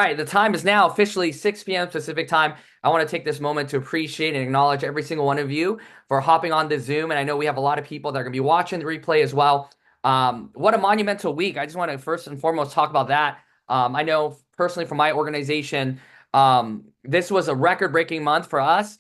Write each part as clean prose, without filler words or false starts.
right, the time is now officially 6 p.m. Pacific time. I want to take this moment to appreciate and acknowledge every single one of you for hopping on the Zoom. And I know we have a lot of people that are going to be watching the replay as well. What a monumental week. I just want to first and foremost talk about that. I know personally from my organization, this was a record-breaking month for us.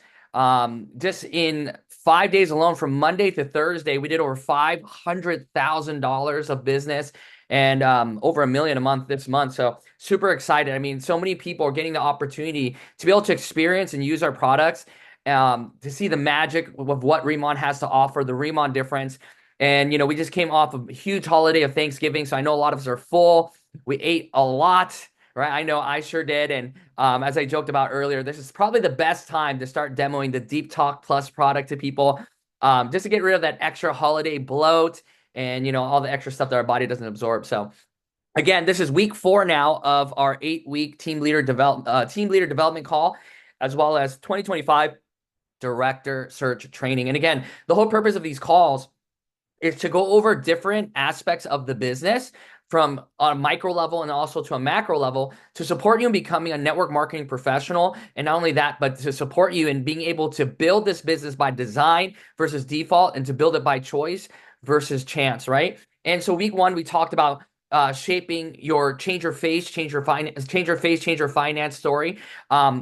Just in 5 days alone, from Monday to Thursday, we did over $500,000 of business and over $1 million a month this month. So super excited. I mean, so many people are getting the opportunity to be able to experience and use our products, to see the magic of what Remon has to offer, the Remon difference. And, we just came off a huge holiday of Thanksgiving. So I know a lot of us are full. We ate a lot, right? I know I sure did. And as I joked about earlier, this is probably the best time to start demoing the Deep Talk Plus product to people, just to get rid of that extra holiday bloat and, all the extra stuff that our body doesn't absorb. So again, this is week 4 now of our 8-week team leader development call, as well as 2025 director search training. And again, the whole purpose of these calls is to go over different aspects of the business from a micro level and also to a macro level to support you in becoming a network marketing professional. And not only that, but to support you in being able to build this business by design versus default, and to build it by choice versus chance, right? And so week 1, we talked about shaping your change your face, change your finance story,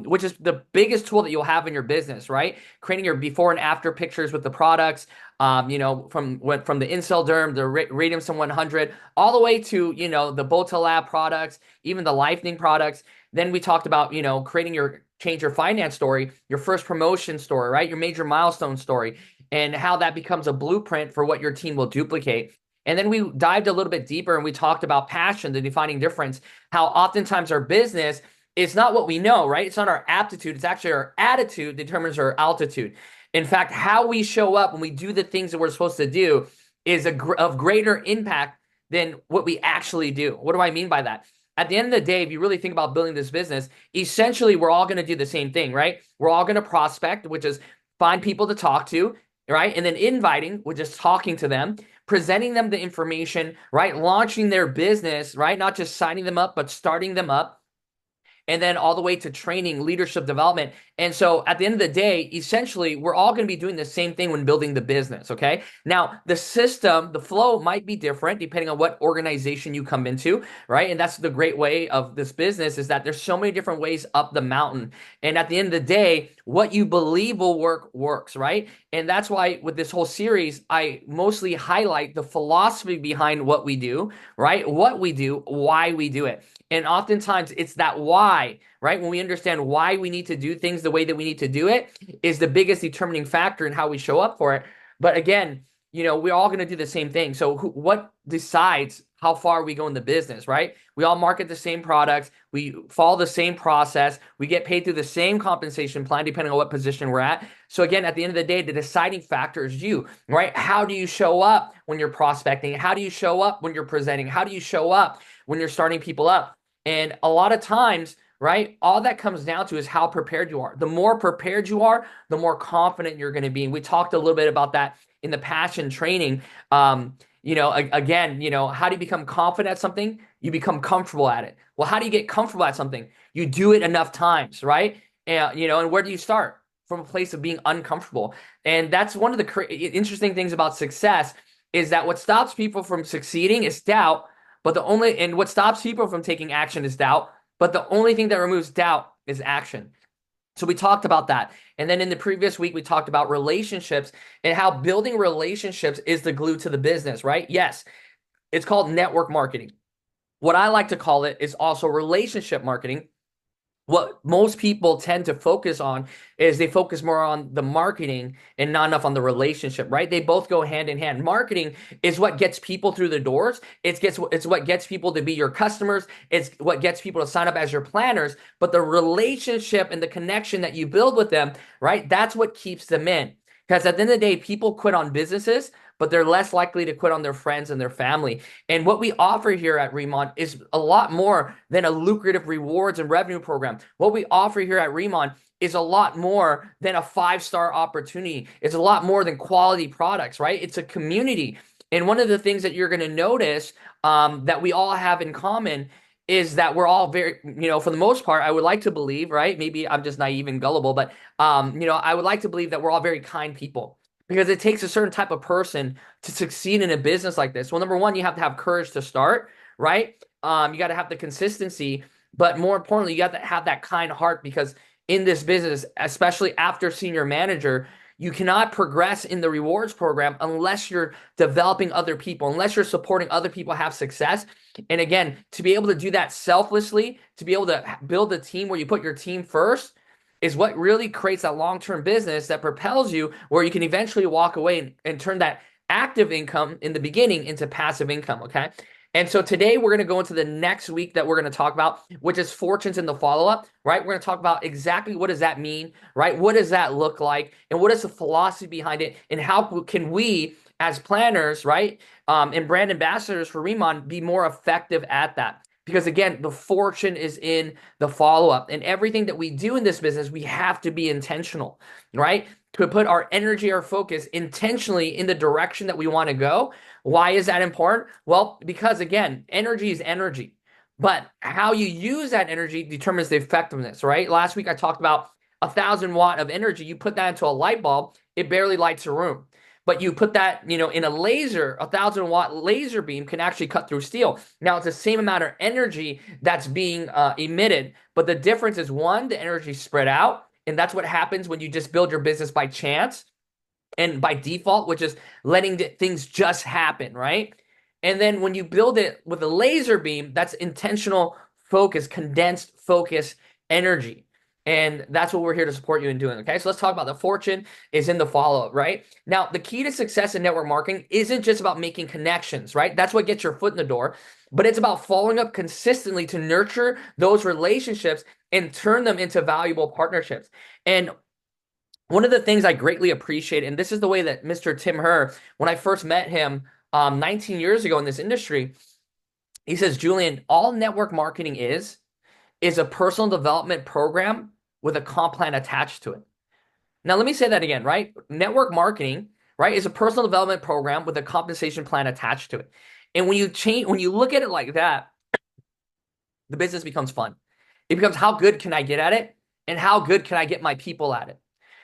which is the biggest tool that you'll have in your business, right? Creating your before and after pictures with the products, from the Incel Derm, the Radium Sun 100, all the way to, the Bota Lab products, even the Lightning products. Then we talked about, creating your change your finance story, your first promotion story, right? Your major milestone story, and how that becomes a blueprint for what your team will duplicate. And then we dived a little bit deeper and we talked about passion, the defining difference, how oftentimes our business is not what we know, right? It's not our aptitude. It's actually our attitude determines our altitude. In fact, how we show up when we do the things that we're supposed to do is of greater impact than what we actually do. What do I mean by that? At the end of the day, if you really think about building this business, essentially we're all going to do the same thing, right? We're all going to prospect, which is find people to talk to, right? And then inviting, which is talking to them, presenting them the information, right? Launching their business, right? Not just signing them up, but starting them up. And then all the way to training, leadership development. And so at the end of the day, essentially, we're all going to be doing the same thing when building the business, okay? Now, the system, the flow might be different depending on what organization you come into, right? And that's the great way of this business, is that there's so many different ways up the mountain. And at the end of the day, what you believe will work, works, right? And that's why with this whole series, I mostly highlight the philosophy behind what we do, right? What we do, why we do it. And oftentimes it's that why, right? When we understand why we need to do things the way that we need to do it is the biggest determining factor in how we show up for it. But again, we're all going to do the same thing. So what decides how far we go in the business, right? We all market the same products. We follow the same process. We get paid through the same compensation plan, depending on what position we're at. So again, at the end of the day, the deciding factor is you, right? How do you show up when you're prospecting? How do you show up when you're presenting? How do you show up when you're starting people up? And a lot of times, right, all that comes down to is how prepared you are. The more prepared you are, the more confident you're going to be. And we talked a little bit about that in the passion training. Again, how do you become confident at something? You become comfortable at it. Well, how do you get comfortable at something? You do it enough times, right? And where do you start? From a place of being uncomfortable. And that's one of the interesting things about success, is that what stops people from succeeding is doubt. And what stops people from taking action is doubt. But the only thing that removes doubt is action. So we talked about that. And then in the previous week, we talked about relationships and how building relationships is the glue to the business, right? Yes, it's called network marketing. What I like to call it is also relationship marketing. What most people tend to focus on is they focus more on the marketing and not enough on the relationship, right? They both go hand in hand. Marketing is what gets people through the doors. It's what gets people to be your customers. It's what gets people to sign up as your planners. But the relationship and the connection that you build with them, right? That's what keeps them in. Because at the end of the day, people quit on businesses, but they're less likely to quit on their friends and their family. And what we offer here at Remon is a lot more than a lucrative rewards and revenue program. What we offer here at Remon is a lot more than a 5-star opportunity. It's a lot more than quality products, right? It's a community. And one of the things that you're going to notice that we all have in common is that we're all very, for the most part, I would like to believe, right? Maybe I'm just naive and gullible, but I would like to believe that we're all very kind people because it takes a certain type of person to succeed in a business like this. Well, number one, you have to have courage to start, right? You got to have the consistency, but more importantly, you got to have that kind heart because in this business, especially after senior manager, you cannot progress in the rewards program unless you're developing other people, unless you're supporting other people have success. And again, to be able to do that selflessly, to be able to build a team where you put your team first is what really creates that long-term business that propels you where you can eventually walk away and turn that active income in the beginning into passive income. Okay. And so today we're going to go into the next week that we're going to talk about, which is fortunes in the follow-up, right? We're going to talk about exactly what does that mean, right? What does that look like? And what is the philosophy behind it? And how can we as planners, right? And brand ambassadors for Remon be more effective at that? Because again, the fortune is in the follow-up and everything that we do in this business, we have to be intentional, right? To put our energy, our focus intentionally in the direction that we want to go. Why is that important? Well, because again, energy is energy, but how you use that energy determines the effectiveness, right? Last week I talked about 1,000 watt of energy. You put that into a light bulb, it barely lights a room. But you put that, in a laser, 1,000 watt laser beam can actually cut through steel. Now it's the same amount of energy that's being emitted, but the difference is one, the energy spread out, and that's what happens when you just build your business by chance and by default, which is letting things just happen, right? And then when you build it with a laser beam, that's intentional focus, condensed focus energy. And that's what we're here to support you in doing. Okay. So let's talk about the fortune is in the follow up, right? Now, the key to success in network marketing isn't just about making connections, right? That's what gets your foot in the door, but it's about following up consistently to nurture those relationships and turn them into valuable partnerships. And one of the things I greatly appreciate, and this is the way that Mr. Tim Herr, when I first met him 19 years ago in this industry, he says, Julian, all network marketing is a personal development program with a comp plan attached to it. Now, let me say that again, right? Network marketing, right, is a personal development program with a compensation plan attached to it. And when you look at it like that, the business becomes fun. It becomes how good can I get at it and how good can I get my people at it?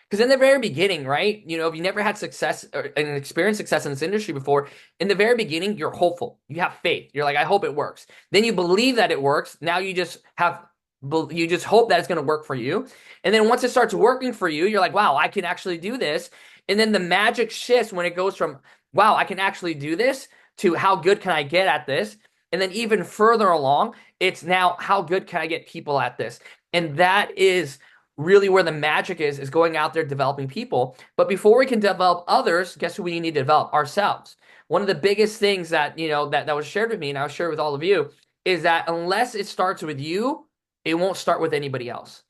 Because in the very beginning, right, if you never had success or an experienced success in this industry before, in the very beginning, you're hopeful. You have faith. You're like, I hope it works. Then you believe that it works. Now you just hope that it's going to work for you. And then once it starts working for you, you're like, wow, I can actually do this. And then the magic shifts when it goes from, wow, I can actually do this to how good can I get at this? And then even further along, it's now how good can I get people at this? And that is really where the magic is going out there developing people. But before we can develop others, guess who we need to develop? Ourselves. One of the biggest things that, that was shared with me and I was shared with all of you is that unless it starts with you, it won't start with anybody else.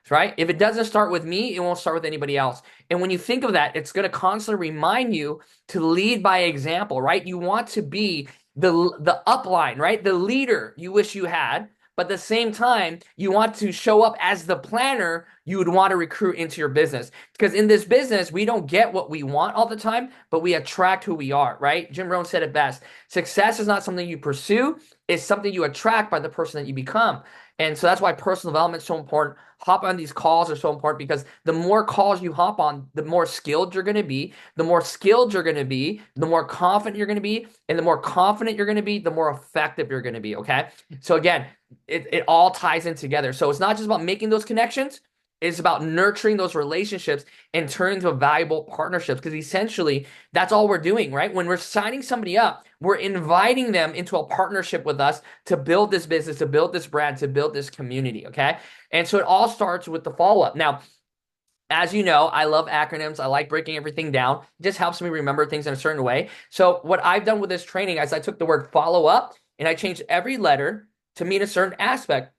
Right? If it doesn't start with me, it won't start with anybody else. And when you think of that, it's going to constantly remind you to lead by example, right? You want to be the upline, right? The leader you wish you had. But at the same time, you want to show up as the planner you would want to recruit into your business. Because in this business, we don't get what we want all the time, but we attract who we are, right? Jim Rohn said it best. Success is not something you pursue. It's something you attract by the person that you become. And so that's why personal development is so important. Hop on these calls are so important because the more calls you hop on, the more skilled you're going to be. The more skilled you're going to be, the more confident you're going to be. And the more confident you're going to be, the more effective you're going to be, okay? So again, it all ties in together. So it's not just about making those connections. It's about nurturing those relationships and turning into valuable partnerships because essentially that's all we're doing, right? When we're signing somebody up, we're inviting them into a partnership with us to build this business, to build this brand, to build this community, okay? And so it all starts with the follow-up. Now, as you know, I love acronyms. I like breaking everything down. It just helps me remember things in a certain way. So what I've done with this training is I took the word follow up and I changed every letter to mean a certain aspect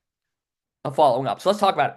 of following up. So let's talk about it.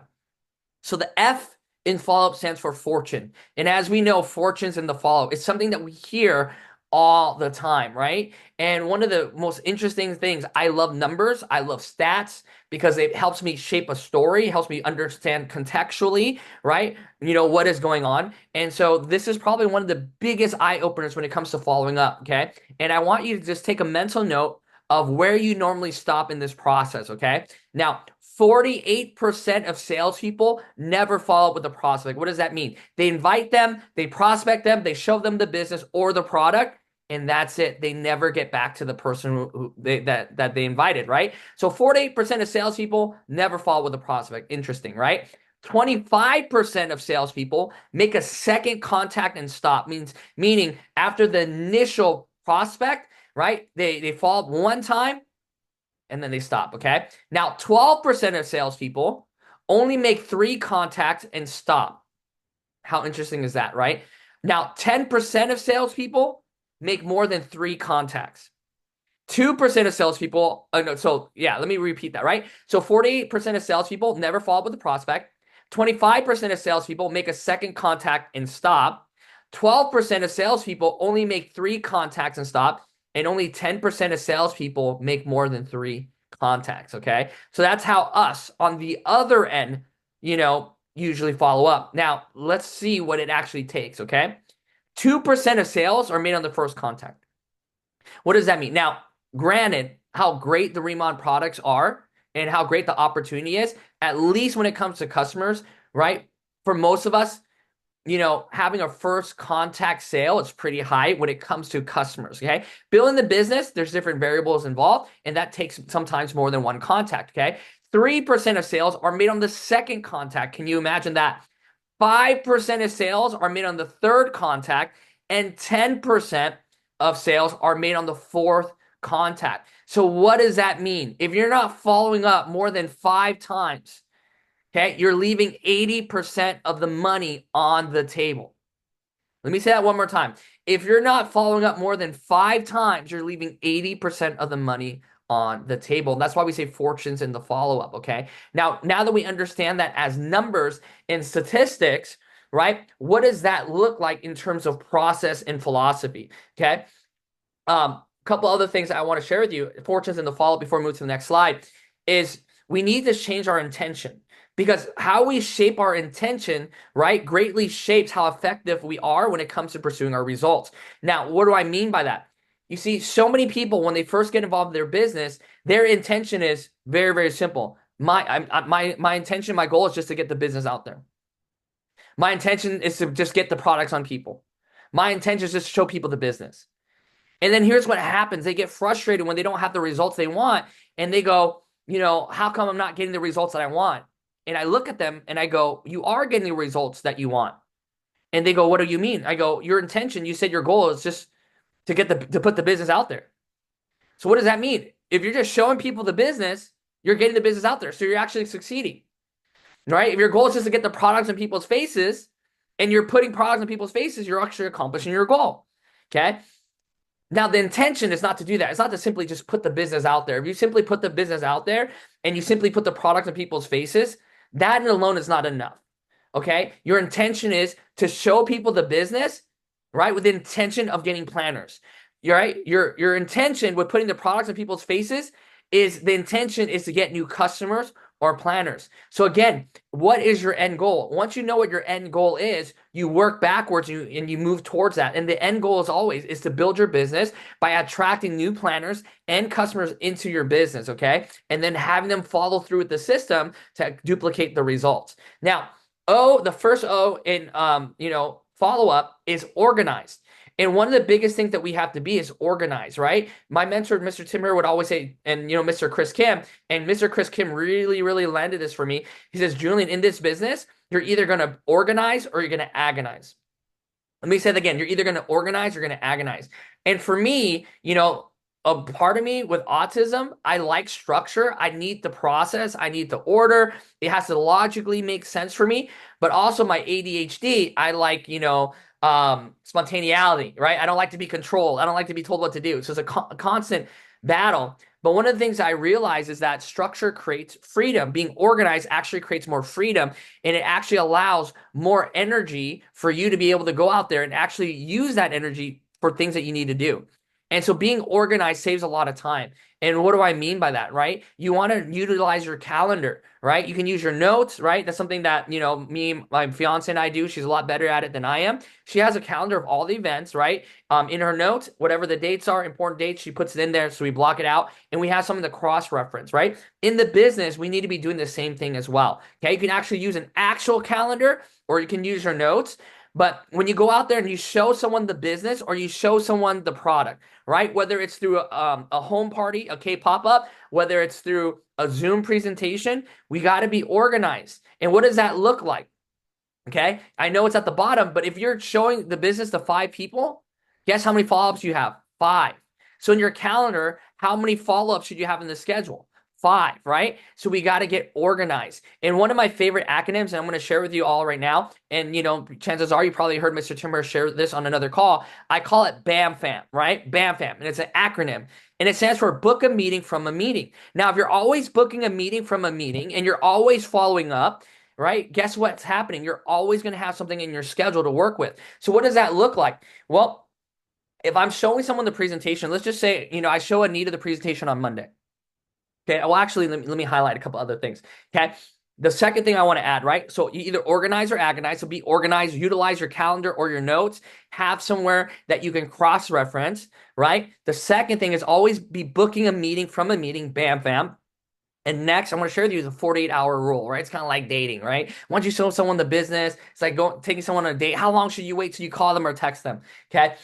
So the F in follow-up stands for fortune. And as we know, fortune's in the follow. It's something that we hear all the time, right? And one of the most interesting things, I love numbers. I love stats because it helps me shape a story, helps me understand contextually, right? What is going on. And so this is probably one of the biggest eye openers when it comes to following up, okay? And I want you to just take a mental note of where you normally stop in this process, okay? Now, 48% of salespeople never follow up with a prospect. What does that mean? They invite them, they prospect them, they show them the business or the product, and that's it. They never get back to the person that they invited, right? So 48% of salespeople never follow up with a prospect. Interesting, right? 25% of salespeople make a second contact and stop. Meaning after the initial prospect, right? They follow up one time and then they stop. Okay. Now, 12% of salespeople only make 3 contacts and stop. How interesting is that, right? Now, 10% of salespeople make more than 3 contacts. 2% of salespeople, no, so yeah, let me repeat that, right? So 48% of salespeople never follow up with a prospect. 25% of salespeople make a second contact and stop. 12% of salespeople only make 3 contacts and stop. And only 10% of salespeople make more than 3 contacts, okay? So that's how us on the other end, usually follow up. Now, let's see what it actually takes, okay? 2% of sales are made on the first contact. What does that mean? Now, granted, how great the Remon products are and how great the opportunity is, at least when it comes to customers, right? For most of us, having a first contact sale is pretty high when it comes to customers, okay? Building the business, there's different variables involved, and that takes sometimes more than one contact, okay? 3% of sales are made on the second contact. Can you imagine that? 5% of sales are made on the third contact, and 10% of sales are made on the fourth contact. So what does that mean? If you're not following up more than 5 times, okay, you're leaving 80% of the money on the table. Let me say that one more time. If you're not following up more than 5 times, you're leaving 80% of the money on the table. And that's why we say fortunes in the follow-up, okay? Now that we understand that as numbers and statistics, right, what does that look like in terms of process and philosophy, okay? Couple other things I want to share with you, fortunes in the follow-up before we move to the next slide, is we need to change our intention. Because how we shape our intention, right, greatly shapes how effective we are when it comes to pursuing our results. Now, what do I mean by that? You see, so many people, when they first get involved in their business, their intention is very, very simple. My intention, my goal is just to get the business out there. My intention is to just get the products on people. My intention is just to show people the business. And then here's what happens. They get frustrated when they don't have the results they want. And they go, how come I'm not getting the results that I want? And I look at them and I go, you are getting the results that you want. And they go, what do you mean? I go, your intention, you said your goal is just to put the business out there. So what does that mean? If you're just showing people the business, you're getting the business out there. So you're actually succeeding, right? If your goal is just to get the products in people's faces and you're putting products in people's faces, you're actually accomplishing your goal. Okay. Now, the intention is not to do that. It's not to simply just put the business out there. If you simply put the business out there and you simply put the product in people's faces, that alone is not enough, okay? Your intention is to show people the business, right, with the intention of getting planners. You're right? Your intention with putting the products in people's faces is the intention is to get new customers or planners. So again, what is your end goal? Once you know what your end goal is, you work backwards and you move towards that. And the end goal is always is to build your business by attracting new planners and customers into your business, okay? And then having them follow through with the system to duplicate the results. Now, the first O in follow up is organized. And one of the biggest things that we have to be is organized, right? My mentor, Mr. Tim Herr, would always say, and Mr. Chris Kim, and Mr. Chris Kim really, really landed this for me. He says, Julian, in this business, you're either going to organize or you're going to agonize. Let me say that again. You're either going to organize or you're going to agonize. And for me, a part of me with autism, I like structure. I need the process. I need the order. It has to logically make sense for me. But also my ADHD, I like, spontaneity, right? I don't like to be controlled. I don't like to be told what to do. So it's a constant battle. But one of the things I realize is that structure creates freedom. Being organized actually creates more freedom, and it actually allows more energy for you to be able to go out there and actually use that energy for things that you need to do. And so being organized saves a lot of time. And what do I mean by that, right? You want to utilize your calendar, right? You can use your notes, right? That's something that, me, my fiance and I do. She's a lot better at it than I am. She has a calendar of all the events, right? In her notes, whatever the dates are, important dates, she puts it in there. So we block it out and we have something to cross reference, right? In the business, we need to be doing the same thing as well. Okay. You can actually use an actual calendar or you can use your notes. But when you go out there and you show someone the business or you show someone the product, right? Whether it's through a home party, a K pop up, whether it's through a Zoom presentation, we got to be organized. And what does that look like? Okay. I know it's at the bottom, but if you're showing the business to 5 people, guess how many follow ups you have? 5. So in your calendar, how many follow ups should you have in the schedule? 5, right? So we got to get organized. And one of my favorite acronyms, and I'm going to share with you all right now, and chances are you probably heard Mr. Timber share this on another call. I call it BAM FAM, right? BAM FAM. And it's an acronym. And it stands for book a meeting from a meeting. Now, if you're always booking a meeting from a meeting and you're always following up, right? Guess what's happening? You're always going to have something in your schedule to work with. So what does that look like? Well, if I'm showing someone the presentation, let's just say, I show Anita the presentation on Monday. Okay. Well, actually, let me highlight a couple other things. Okay. The second thing I want to add, right? So you either organize or agonize. So be organized, utilize your calendar or your notes, have somewhere that you can cross-reference, right? The second thing is always be booking a meeting from a meeting, bam, bam. And next, I'm going to share with you the 48-hour rule, right? It's kind of like dating, right? Once you show someone the business, it's like taking someone on a date. How long should you wait till you call them or text them? Okay.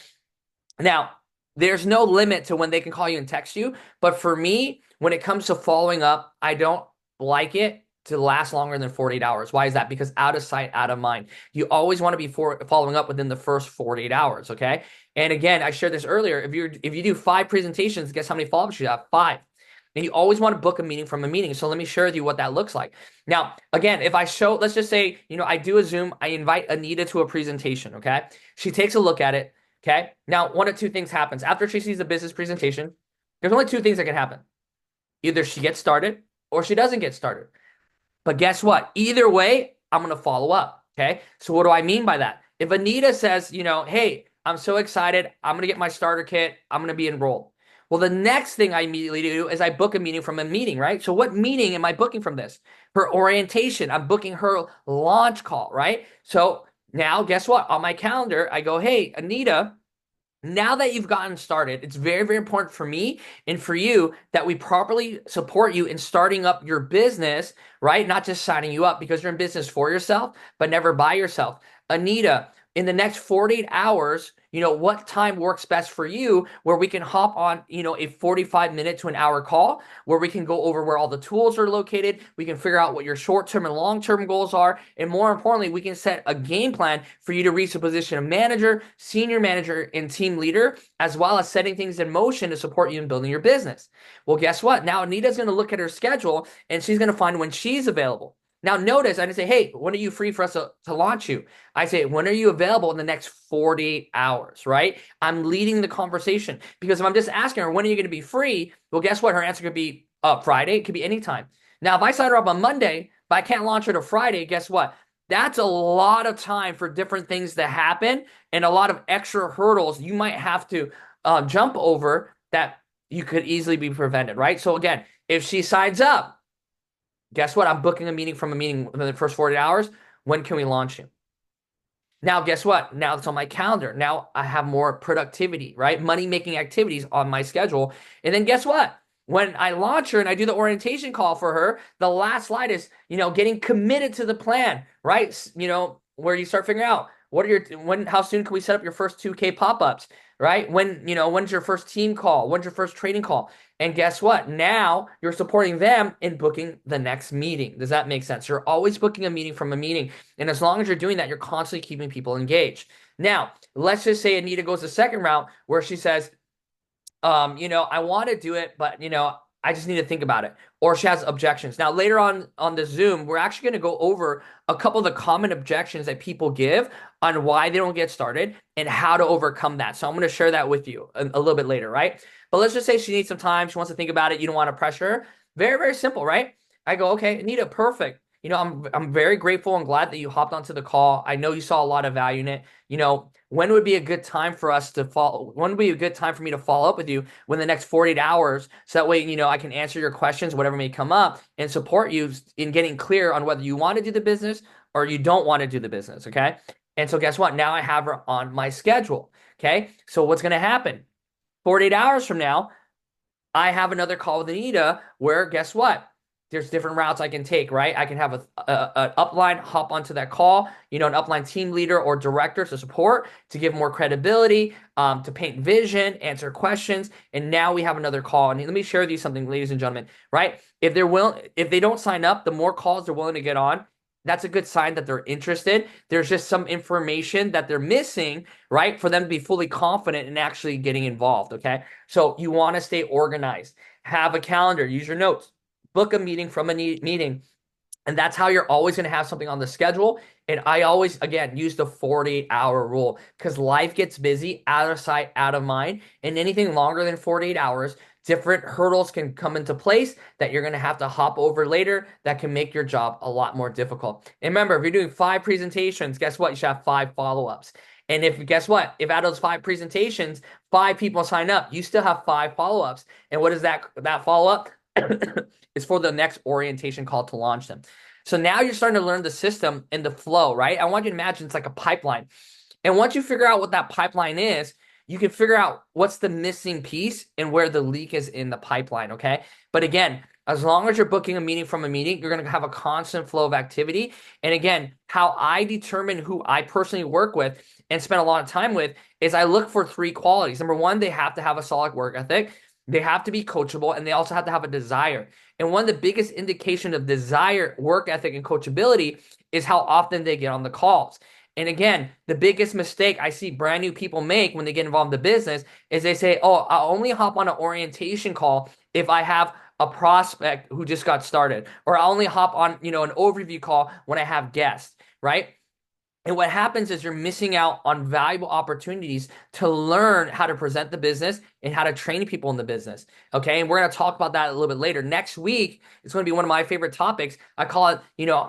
Now, there's no limit to when they can call you and text you. But for me, when it comes to following up, I don't like it to last longer than 48 hours. Why is that? Because out of sight, out of mind. You always want to be following up within the first 48 hours, okay? And again, I shared this earlier. If you do 5 presentations, guess how many follow-ups you have? 5. And you always want to book a meeting from a meeting. So let me share with you what that looks like. Now, again, if I show, let's just say, I do a Zoom, I invite Anita to a presentation, okay? She takes a look at it, okay? Now, one of two things happens. After she sees the business presentation, there's only 2 things that can happen. Either she gets started or she doesn't get started. But guess what? Either way, I'm going to follow up, okay? So what do I mean by that? If Anita says, hey, I'm so excited, I'm going to get my starter kit, I'm going to be enrolled. Well, the next thing I immediately do is I book a meeting from a meeting, right? So what meeting am I booking from this? Her orientation. I'm booking her launch call, right? So now guess what? On my calendar, I go, hey, Anita, now that you've gotten started, it's very, very important for me and for you that we properly support you in starting up your business, right? Not just signing you up because you're in business for yourself, but never by yourself. Anita, in the next 48 hours, what time works best for you where we can hop on, a 45-minute to an hour call where we can go over where all the tools are located. We can figure out what your short-term and long-term goals are. And more importantly, we can set a game plan for you to reach the position of manager, senior manager, and team leader, as well as setting things in motion to support you in building your business. Well, guess what? Now Anita's going to look at her schedule and she's going to find when she's available. Now, notice I didn't say, hey, when are you free for us to launch you? I say, when are you available in the next 48 hours, right? I'm leading the conversation because if I'm just asking her, when are you going to be free? Well, guess what? Her answer could be Friday. It could be anytime. Now, if I sign her up on Monday, but I can't launch her to Friday, guess what? That's a lot of time for different things to happen and a lot of extra hurdles you might have to jump over that you could easily be prevented, right? So again, if she signs up, guess what? I'm booking a meeting from a meeting within the first 48 hours. When can we launch you? Now, guess what? Now it's on my calendar. Now I have more productivity, right? Money-making activities on my schedule. And then guess what? When I launch her and I do the orientation call for her, the last slide is, getting committed to the plan, right? Where you start figuring out how soon can we set up your first 2K pop-ups, right? When's your first team call? When's your first training call? And guess what? Now you're supporting them in booking the next meeting. Does that make sense? You're always booking a meeting from a meeting. And as long as you're doing that, you're constantly keeping people engaged. Now, let's just say Anita goes the second route where she says, I want to do it, but, I just need to think about it. Or she has objections. Now, later on the Zoom, we're actually going to go over a couple of the common objections that people give on why they don't get started and how to overcome that. So I'm going to share that with you a little bit later, right? But let's just say she needs some time. She wants to think about it. You don't want to pressure her. Very, very simple, right? I go, okay, Anita, perfect. I'm very grateful and glad that you hopped onto the call. I know you saw a lot of value in it. When would be a good time for us to follow? When would be a good time for me to follow up with you within the next 48 hours? So that way, I can answer your questions, whatever may come up, and support you in getting clear on whether you want to do the business or you don't want to do the business. Okay. And so guess what? Now I have her on my schedule. Okay. So what's going to happen? 48 hours from now, I have another call with Anita where guess what? There's different routes I can take, right? I can have an upline hop onto that call, an upline team leader or director to support, to give more credibility, to paint vision, answer questions, and now we have another call. And let me share with you something, ladies and gentlemen, right? If they don't sign up, the more calls they're willing to get on, that's a good sign that they're interested. There's just some information that they're missing, right? For them to be fully confident in actually getting involved, okay? So you want to stay organized. Have a calendar, use your notes, book a meeting from a meeting. And that's how you're always going to have something on the schedule. And I always, again, use the 48-hour rule because life gets busy, out of sight, out of mind. And anything longer than 48 hours, different hurdles can come into place that you're going to have to hop over later that can make your job a lot more difficult. And remember, if you're doing 5 presentations, guess what? You should have 5 follow-ups. And guess what? If out of those 5 presentations, 5 people sign up, you still have 5 follow-ups. And what is that follow-up? Is for the next orientation call to launch them. So now you're starting to learn the system and the flow, right? I want you to imagine it's like a pipeline. And once you figure out what that pipeline is, you can figure out what's the missing piece and where the leak is in the pipeline, okay? But again, as long as you're booking a meeting from a meeting, you're going to have a constant flow of activity. And again, how I determine who I personally work with and spend a lot of time with is I look for 3 qualities. Number 1, they have to have a solid work ethic. They have to be coachable, and they also have to have a desire. And one of the biggest indication of desire, work ethic, and coachability is how often they get on the calls. And again, the biggest mistake I see brand new people make when they get involved in the business is they say, oh, I'll only hop on an orientation call if I have a prospect who just got started, or I'll only hop on, an overview call when I have guests, right? And what happens is you're missing out on valuable opportunities to learn how to present the business and how to train people in the business. Okay. And we're going to talk about that a little bit later. Next week, it's going to be one of my favorite topics. I call it,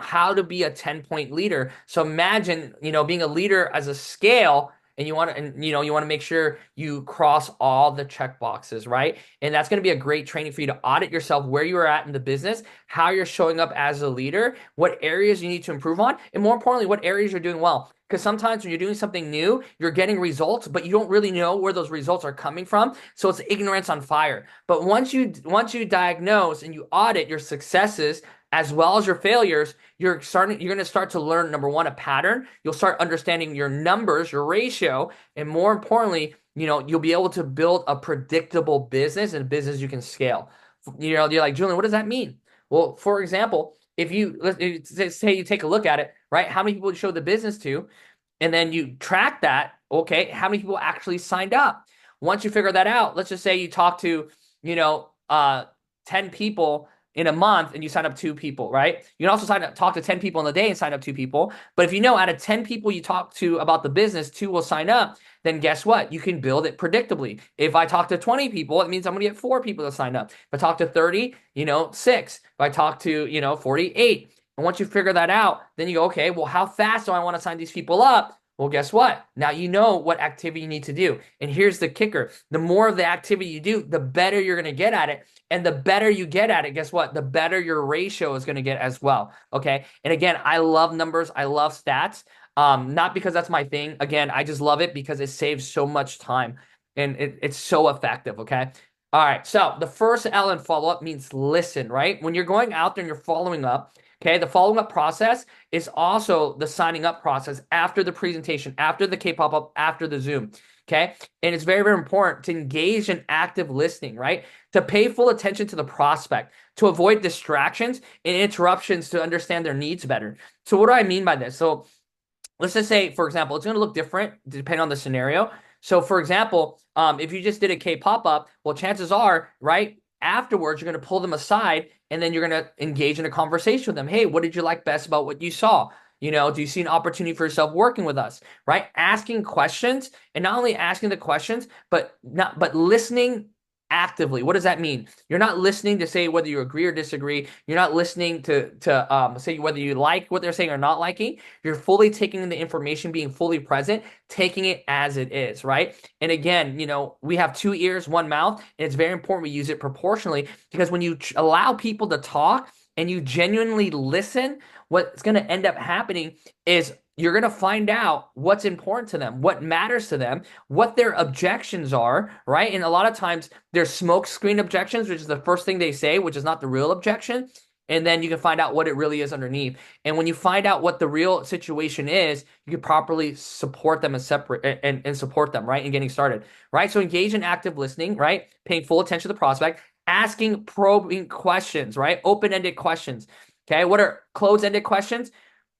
how to be a 10-point leader. So imagine, being a leader as a scale. And you want to make sure you cross all the check boxes, right? And that's going to be a great training for you to audit yourself, where you are at in the business, how you're showing up as a leader, what areas you need to improve on, and more importantly, what areas you're doing well. Because sometimes when you're doing something new, you're getting results, but you don't really know where those results are coming from. So it's ignorance on fire. But once you diagnose and you audit your successes as well as your failures, you're going to start to learn, number 1, a pattern. You'll start understanding your numbers, your ratio, and more importantly, you'll be able to build a predictable business and a business you can scale. You're like, Julian, what does that mean? Well, for example, if let's say you take a look at it, right? How many people you show the business to, and then you track that, okay, how many people actually signed up? Once you figure that out, let's just say you talk to, 10 people in a month and you sign up 2 people, right? You can also talk to 10 people in a day and sign up 2 people. But if out of 10 people you talk to about the business, 2 will sign up, then guess what? You can build it predictably. If I talk to 20 people, it means I'm going to get 4 people to sign up. If I talk to 30, 6. If I talk to, 48. And once you figure that out, then you go, okay, well, how fast do I want to sign these people up? Well, guess what? Now you know what activity you need to do. And here's the kicker. The more of the activity you do, the better you're going to get at it. And the better you get at it, guess what? The better your ratio is going to get as well. Okay. And again, I love numbers. I love stats. Not because that's my thing. Again, I just love it because it saves so much time and it's so effective. Okay. All right. So the first L in follow-up means listen, right? When you're going out there and you're following up, okay, the following up process is also the signing up process after the presentation, after the K-pop-up, after the Zoom, okay? And it's very, very important to engage in active listening, right? To pay full attention to the prospect, to avoid distractions and interruptions to understand their needs better. So what do I mean by this? So let's just say, for example, it's going to look different depending on the scenario. So for example, if you just did a K-pop-up, well, chances are, right, afterwards, you're going to pull them aside and then you're going to engage in a conversation with them. Hey, what did you like best about what you saw? Do you see an opportunity for yourself working with us, right? Asking questions, and not only asking the questions, but listening actively. What does that mean? You're not listening to say whether you agree or disagree. You're not listening to say whether you like what they're saying or not liking. You're fully taking in the information, being fully present, taking it as it is, right? And again, we have two ears, one mouth, and it's very important we use it proportionally, because when you allow people to talk and you genuinely listen, what's going to end up happening is you're going to find out what's important to them, what matters to them, what their objections are, right? And a lot of times there's smoke screen objections, which is the first thing they say, which is not the real objection. And then you can find out what it really is underneath. And when you find out what the real situation is, you can properly support them and support them, right? And getting started, right? So engage in active listening, right? Paying full attention to the prospect, asking probing questions, right? Open-ended questions. Okay. What are closed-ended questions?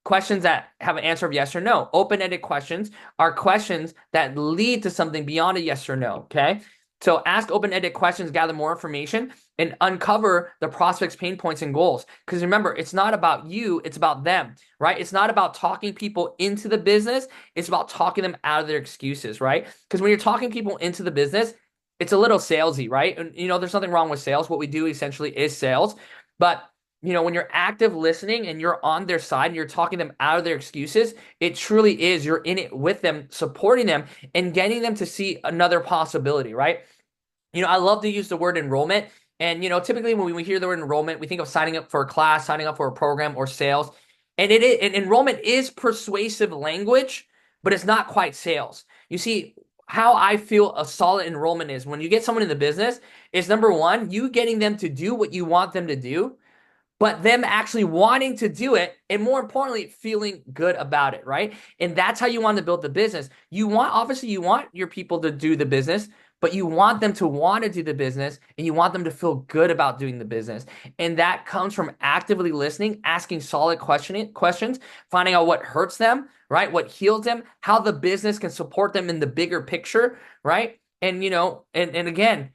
Questions that have an answer of yes or no. Open-ended questions are questions that lead to something beyond a yes or no. Okay. So ask open-ended questions, gather more information, and uncover the prospect's pain points and goals. Because remember, it's not about you, it's about them, right? It's not about talking people into the business. It's about talking them out of their excuses, right? Because when you're talking people into the business, it's a little salesy, right? And there's nothing wrong with sales. What we do essentially is sales. But when you're active listening and you're on their side and you're talking them out of their excuses, it truly is, you're in it with them, supporting them and getting them to see another possibility, right? I love to use the word enrollment. And, typically when we hear the word enrollment, we think of signing up for a class, signing up for a program or sales. And enrollment is persuasive language, but it's not quite sales. You see, how I feel a solid enrollment is when you get someone in the business is, number one, you getting them to do what you want them to do, but them actually wanting to do it, and more importantly, feeling good about it, right? And that's how you want to build the business. Obviously, you want your people to do the business, but you want them to want to do the business, and you want them to feel good about doing the business. And that comes from actively listening, asking solid questions, finding out what hurts them, right? What heals them, how the business can support them in the bigger picture, right? And, and again,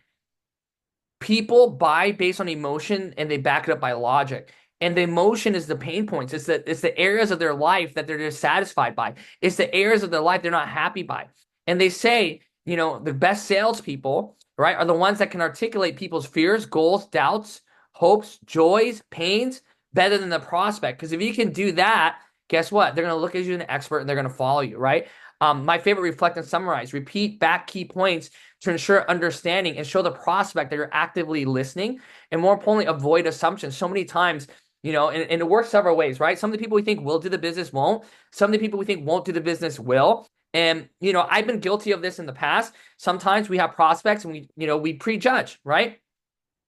people buy based on emotion and they back it up by logic. And the emotion is the pain points. It's the areas of their life that they're dissatisfied by. It's the areas of their life they're not happy by. And they say, the best salespeople, right, are the ones that can articulate people's fears, goals, doubts, hopes, joys, pains better than the prospect. Because if you can do that, guess what? They're going to look at you as an expert and they're going to follow you, right? My favorite, reflect and summarize. Repeat back key points to ensure understanding and show the prospect that you're actively listening. And more importantly, avoid assumptions. So many times, and it works several ways, right? Some of the people we think will do the business won't. Some of the people we think won't do the business will. And, I've been guilty of this in the past. Sometimes we have prospects and we prejudge, right?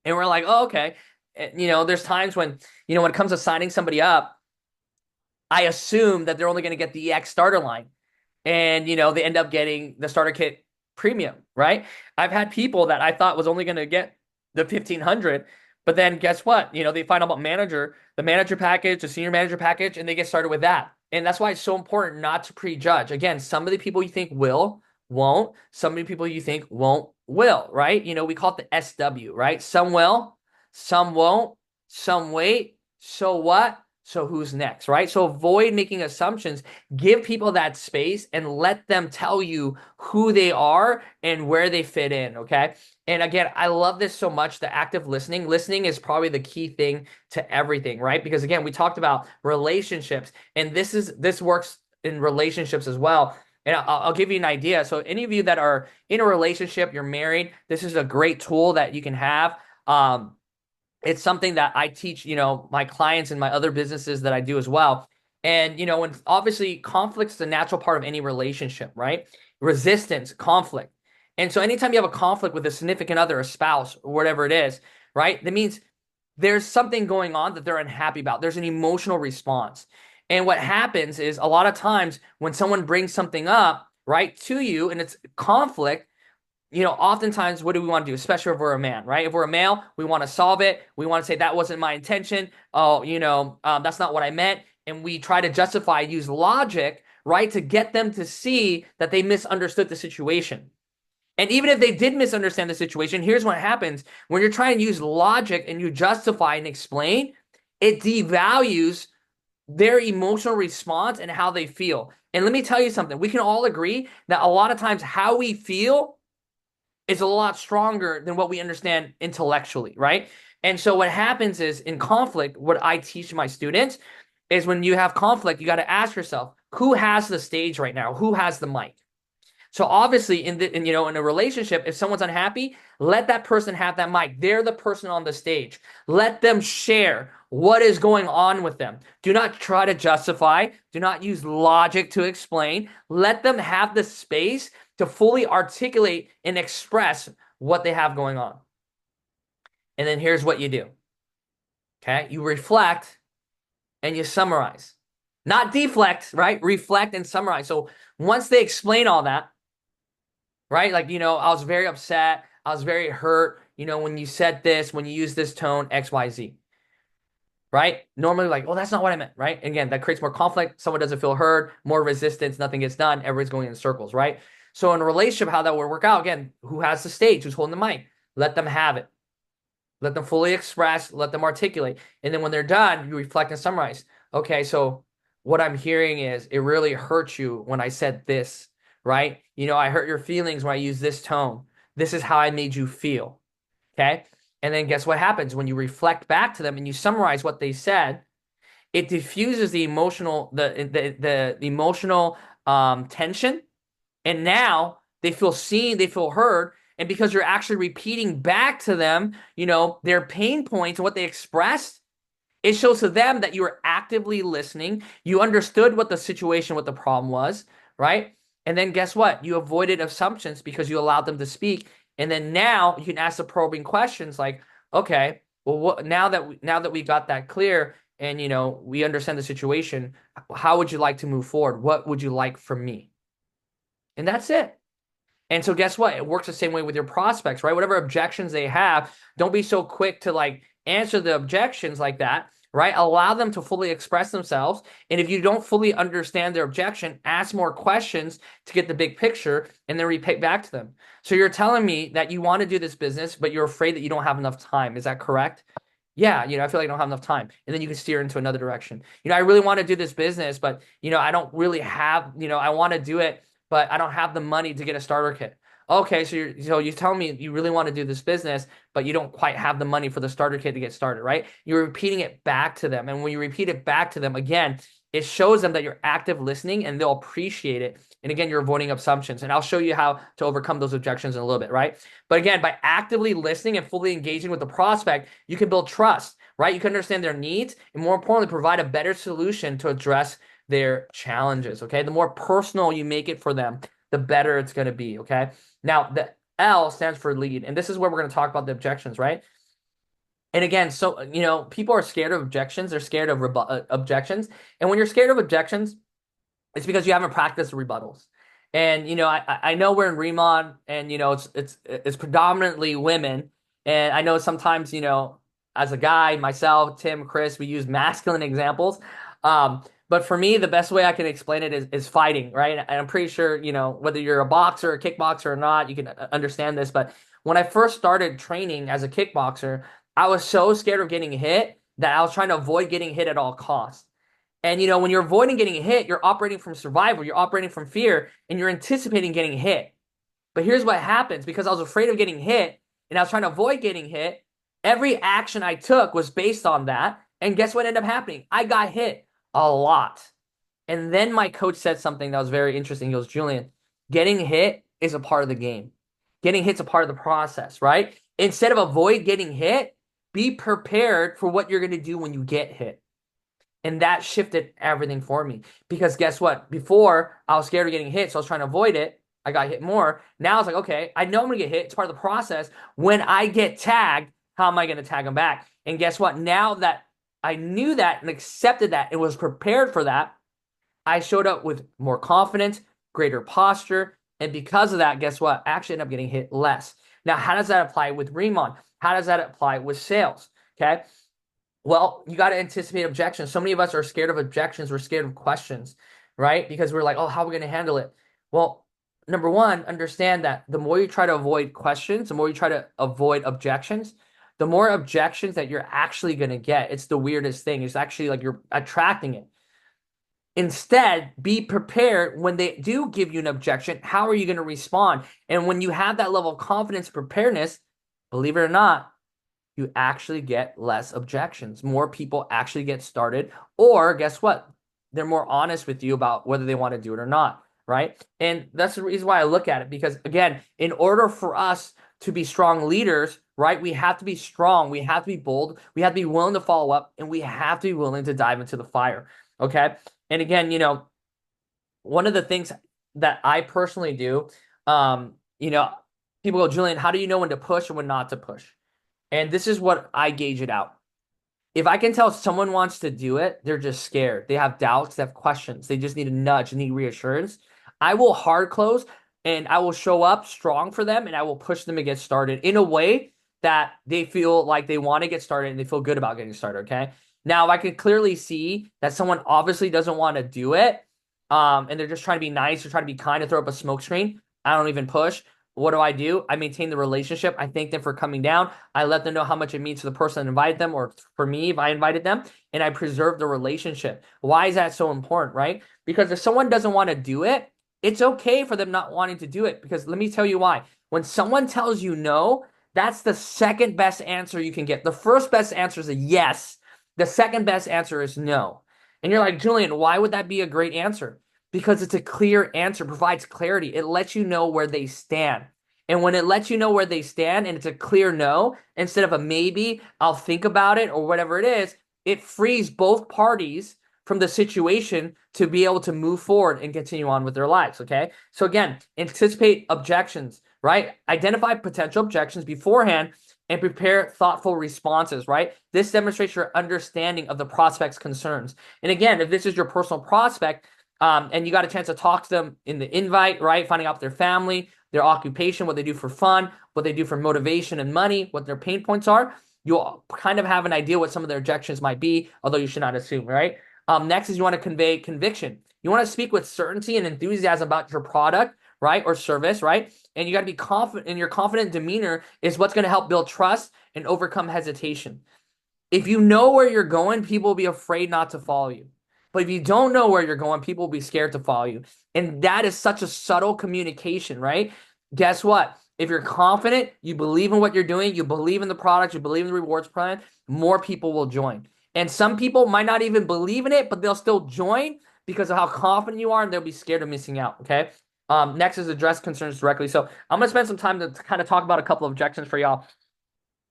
And we're like, oh, okay. There's times when, when it comes to signing somebody up, I assume that they're only going to get the EX starter line. And, they end up getting the starter kit premium, right? I've had people that I thought was only going to get the 1,500, but then guess what? They find out about the manager package, the senior manager package, and they get started with that. And that's why it's so important not to prejudge. Again, some of the people you think will, won't. Some of the people you think won't, will, right? We call it the SW, right? Some will, some won't, some wait. So what? So who's next, right? So avoid making assumptions. Give people that space and let them tell you who they are and where they fit in, okay? And again, I love this so much, the active listening. Listening is probably the key thing to everything, right? Because again, we talked about relationships, and this works in relationships as well. And I'll give you an idea. So any of you that are in a relationship, you're married, this is a great tool that you can have. It's something that I teach, my clients and my other businesses that I do as well. And, when obviously conflict's the natural part of any relationship, right? Resistance, conflict. And so anytime you have a conflict with a significant other, a spouse, or whatever it is, right? That means there's something going on that they're unhappy about. There's an emotional response. And what happens is a lot of times when someone brings something up, right, to you and it's conflict, oftentimes, what do we want to do? Especially if we're a man, right? If we're a male, we want to solve it. We want to say that wasn't my intention. Oh, that's not what I meant. And we try to justify, use logic, right, to get them to see that they misunderstood the situation. And even if they did misunderstand the situation, here's what happens. When you're trying to use logic and you justify and explain, it devalues their emotional response and how they feel. And let me tell you something. We can all agree that a lot of times how we feel is a lot stronger than what we understand intellectually, right? And so what happens is in conflict, what I teach my students is when you have conflict, you got to ask yourself, who has the stage right now? Who has the mic? So obviously in a relationship, if someone's unhappy, let that person have that mic. They're the person on the stage. Let them share what is going on with them. Do not try to justify. Do not use logic to explain. Let them have the space to fully articulate and express what they have going on. And then here's what you do. Okay? You reflect and you summarize. Not deflect, right? Reflect and summarize. So once they explain all that, right? Like, I was very upset. I was very hurt, when you said this, when you use this tone, X, Y, Z, right? Normally, like, well, that's not what I meant, right? And again, that creates more conflict. Someone doesn't feel heard, more resistance, nothing gets done. Everybody's going in circles, right? So in a relationship, how that would work out, again, who has the stage? Who's holding the mic? Let them have it. Let them fully express, let them articulate. And then when they're done, you reflect and summarize. Okay, so what I'm hearing is it really hurt you when I said this, right? I hurt your feelings when I use this tone. This is how I made you feel. Okay. And then guess what happens when you reflect back to them and you summarize what they said? It diffuses the emotional tension, and now they feel seen, they feel heard. And because you're actually repeating back to them, their pain points and what they expressed, it shows to them that you were actively listening. You understood what the situation, what the problem was, right? And then guess what? You avoided assumptions because you allowed them to speak. And then now you can ask the probing questions like, okay, well, now that we got that clear and we understand the situation, how would you like to move forward? What would you like from me? And that's it. And so guess what? It works the same way with your prospects, right? Whatever objections they have, don't be so quick to like answer the objections like that, right? Allow them to fully express themselves. And if you don't fully understand their objection, ask more questions to get the big picture and then repeat back to them. So you're telling me that you want to do this business, but you're afraid that you don't have enough time. Is that correct? Yeah, I feel like I don't have enough time. And then you can steer into another direction. I really want to do this business, but I don't really have, I want to do it, but I don't have the money to get a starter kit. Okay, so you tell me you really want to do this business, but you don't quite have the money for the starter kit to get started, right? You're repeating it back to them. And when you repeat it back to them, again, it shows them that you're active listening and they'll appreciate it. And again, you're avoiding assumptions. And I'll show you how to overcome those objections in a little bit, right? But again, by actively listening and fully engaging with the prospect, you can build trust, right? You can understand their needs and more importantly, provide a better solution to address their challenges, okay? The more personal you make it for them, the better it's going to be, okay? Now, the L stands for lead, and this is where we're going to talk about the objections, right? And again, so, people are scared of objections. They're scared of objections. And when you're scared of objections, it's because you haven't practiced rebuttals. And, I know we're in Remon and, it's predominantly women. And I know sometimes, as a guy, myself, Tim, Chris, we use masculine examples. But for me, the best way I can explain it is fighting, right? And I'm pretty sure, whether you're a boxer, a kickboxer or not, you can understand this. But when I first started training as a kickboxer, I was so scared of getting hit that I was trying to avoid getting hit at all costs. And, when you're avoiding getting hit, you're operating from survival, you're operating from fear, and you're anticipating getting hit. But here's what happens. Because I was afraid of getting hit and I was trying to avoid getting hit, every action I took was based on that. And guess what ended up happening? I got hit a lot. And then my coach said something that was very interesting. He goes, Julian, getting hit is a part of the game. Getting hit's a part of the process, right? Instead of avoid getting hit, be prepared for what you're going to do when you get hit. And that shifted everything for me. Because guess what? Before, I was scared of getting hit, so I was trying to avoid it. I got hit more. Now it's like, okay, I know I'm going to get hit. It's part of the process. When I get tagged, how am I going to tag them back? And guess what? Now that I knew that and accepted that and was prepared for that, I showed up with more confidence, greater posture. And because of that, guess what? I actually ended up getting hit less. Now, how does that apply with Remon? How does that apply with sales? Okay. Well, you got to anticipate objections. So many of us are scared of objections. We're scared of questions, right? Because we're like, oh, how are we going to handle it? Well, number one, understand that the more you try to avoid questions, the more you try to avoid objections, the more objections that you're actually going to get. It's the weirdest thing. It's actually like you're attracting it. Instead, be prepared when they do give you an objection. How are you going to respond? And when you have that level of confidence, preparedness, believe it or not, you actually get less objections. More people actually get started. Or guess what? They're more honest with you about whether they want to do it or not, right? And that's the reason why I look at it. Because again, in order for us to be strong leaders, right, we have to be strong. We have to be bold. We have to be willing to follow up, and we have to be willing to dive into the fire. Okay. And again, one of the things that I personally do, um, you know, people go, Julian, how do you know when to push and when not to push? And this is what I gauge it out. If I can tell someone wants to do it, they're just scared. They have doubts, they have questions. They just need a nudge, need reassurance. I will hard close and I will show up strong for them and I will push them to get started in a way that they feel like they want to get started and they feel good about getting started. Okay. Now, if I can clearly see that someone obviously doesn't want to do it, and they're just trying to be nice or trying to be kind to throw up a smoke screen, I don't even push. What do? I maintain the relationship. I thank them for coming down. I let them know how much it means to the person that invited them, or for me if I invited them, and I preserve the relationship. Why is that so important, right? Because if someone doesn't want to do it, it's okay for them not wanting to do it. Because let me tell you why. When someone tells you no, that's the second best answer you can get. The first best answer is a yes. The second best answer is no. And you're like, Julian, why would that be a great answer? Because it's a clear answer, provides clarity. It lets you know where they stand. And when it lets you know where they stand and it's a clear no, instead of a maybe, I'll think about it or whatever it is, it frees both parties from the situation to be able to move forward and continue on with their lives. Okay. So again, anticipate objections, right? Identify potential objections beforehand and prepare thoughtful responses, right? This demonstrates your understanding of the prospect's concerns. And again, if this is your personal prospect, and you got a chance to talk to them in the invite, right? Finding out their family, their occupation, what they do for fun, what they do for motivation and money, what their pain points are. You'll kind of have an idea what some of their objections might be, although you should not assume, right? Next is you want to convey conviction. You want to speak with certainty and enthusiasm about your product, right? Or service, right? And you got to be confident, and your confident demeanor is what's going to help build trust and overcome hesitation. If you know where you're going, people will be afraid not to follow you. But if you don't know where you're going, people will be scared to follow you. And that is such a subtle communication, right? Guess what? If you're confident, you believe in what you're doing, you believe in the product, you believe in the rewards plan, more people will join. And some people might not even believe in it, but they'll still join because of how confident you are, and they'll be scared of missing out, okay? Next is address concerns directly. So I'm going to spend some time to kind of talk about a couple of objections for y'all.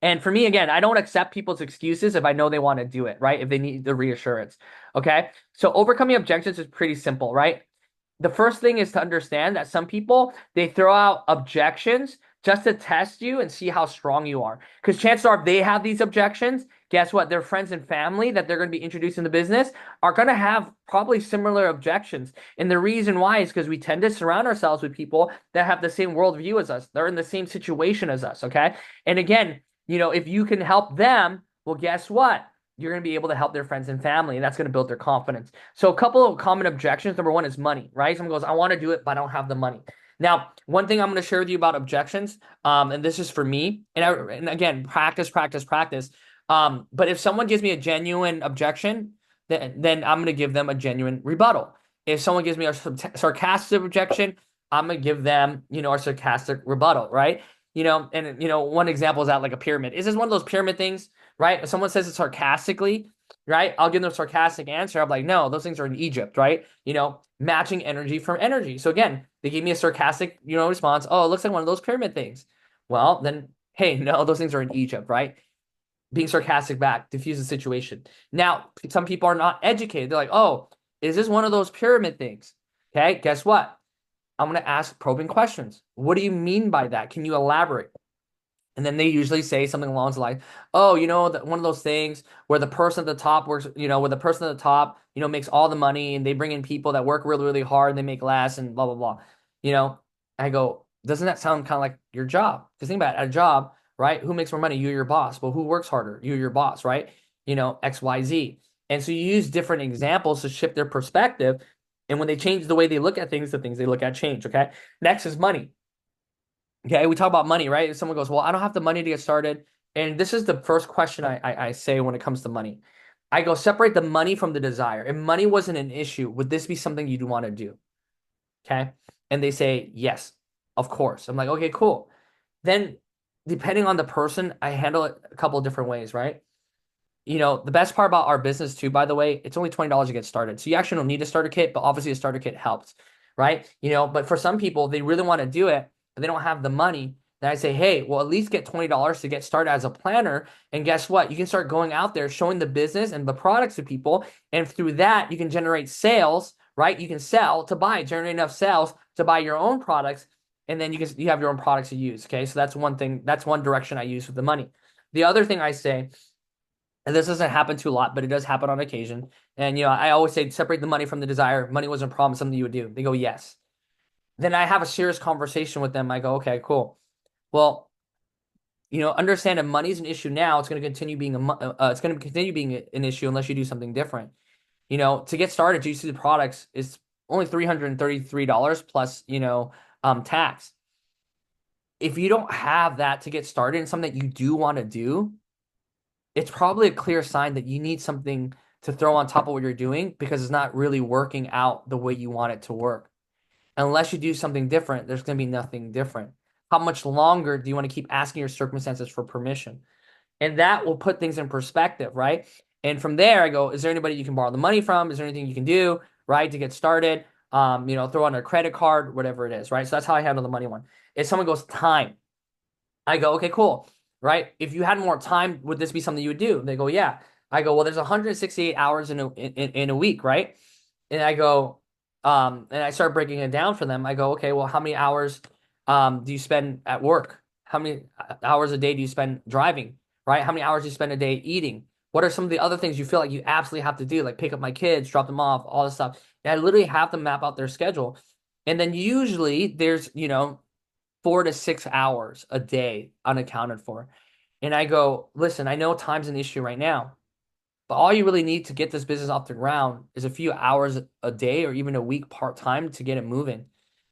And for me, again, I don't accept people's excuses if I know they want to do it, right? If they need the reassurance. Okay. So overcoming objections is pretty simple, right? The first thing is to understand that some people, they throw out objections just to test you and see how strong you are. Because chances are, if they have these objections, guess what? Their friends and family that they're going to be introducing the business are going to have probably similar objections. And the reason why is because we tend to surround ourselves with people that have the same worldview as us. They're in the same situation as us. Okay. And again, if you can help them, well, guess what? You're going to be able to help their friends and family, and that's going to build their confidence. So a couple of common objections. Number one is money, right? Someone goes, I want to do it, but I don't have the money. Now, one thing I'm going to share with you about objections, and this is for me, and again, practice, practice, practice. But if someone gives me a genuine objection, then I'm going to give them a genuine rebuttal. If someone gives me a sarcastic objection, I'm going to give them, a sarcastic rebuttal, right? One example is that like a pyramid. Is this one of those pyramid things, right? If someone says it sarcastically, right? I'll give them a sarcastic answer. I'm like, no, those things are in Egypt, right? Matching energy from energy. So again, they give me a sarcastic, response. Oh, it looks like one of those pyramid things. Well, then, hey, no, those things are in Egypt, right? Being sarcastic back, diffuse the situation. Now, some people are not educated. They're like, oh, is this one of those pyramid things? Okay, guess what? I'm going to ask probing questions. What do you mean by that? Can you elaborate? And then they usually say something along the lines, oh, one of those things where the person at the top works, where the person at the top, makes all the money and they bring in people that work really, really hard and they make less and blah, blah, blah. I go, doesn't that sound kind of like your job? Because think about it, at a job, right? Who makes more money? You or your boss. Well, who works harder? You or your boss, right? X, Y, Z. And so you use different examples to shift their perspective. And when they change the way they look at things, the things they look at change, okay? Next is money. Okay, we talk about money, right? If someone goes, well, I don't have the money to get started. And this is the first question I say when it comes to money. I go, separate the money from the desire. If money wasn't an issue, would this be something you'd want to do? Okay. And they say, yes, of course. I'm like, okay, cool. Then, depending on the person, I handle it a couple of different ways, right? The best part about our business too, by the way, it's only $20 to get started. So you actually don't need a starter kit, but obviously a starter kit helps, right? But for some people, they really want to do it, but they don't have the money. Then I say, hey, well, at least get $20 to get started as a planner. And guess what? You can start going out there, showing the business and the products to people. And through that, you can generate sales, right? You can sell to buy, generate enough sales to buy your own products. And then you have your own products to use. Okay. So that's one thing. That's one direction I use with the money. The other thing I say, and this doesn't happen too a lot, but it does happen on occasion. And I always say separate the money from the desire. Money wasn't a problem, something you would do. They go, yes. Then I have a serious conversation with them. I go, okay, cool. Well, understand if money's an issue now, it's going to continue being it's going to continue being an issue unless you do something different. To get started, GC the products is only $333 plus, tax. If you don't have that to get started and something that you do want to do, it's probably a clear sign that you need something to throw on top of what you're doing because it's not really working out the way you want it to work. Unless you do something different, there's going to be nothing different. How much longer do you want to keep asking your circumstances for permission? And that will put things in perspective, right? And from there, I go, is there anybody you can borrow the money from? Is there anything you can do, right, to get started? Throw on a credit card, whatever it is, right? So that's how I handle the money one. If someone goes time, I go, okay, cool, right? If you had more time, would this be something you would do? They go, yeah. I go, well, there's 168 hours in a week, right? And I go, and I start breaking it down for them. I go, okay, well, how many hours do you spend at work? How many hours a day do you spend driving, right? How many hours do you spend a day eating? What are some of the other things you feel like you absolutely have to do, like pick up my kids, drop them off, all this stuff? And I literally have to map out their schedule. And then usually there's, 4 to 6 hours a day unaccounted for. And I go, listen, I know time's an issue right now, but all you really need to get this business off the ground is a few hours a day or even a week part-time to get it moving,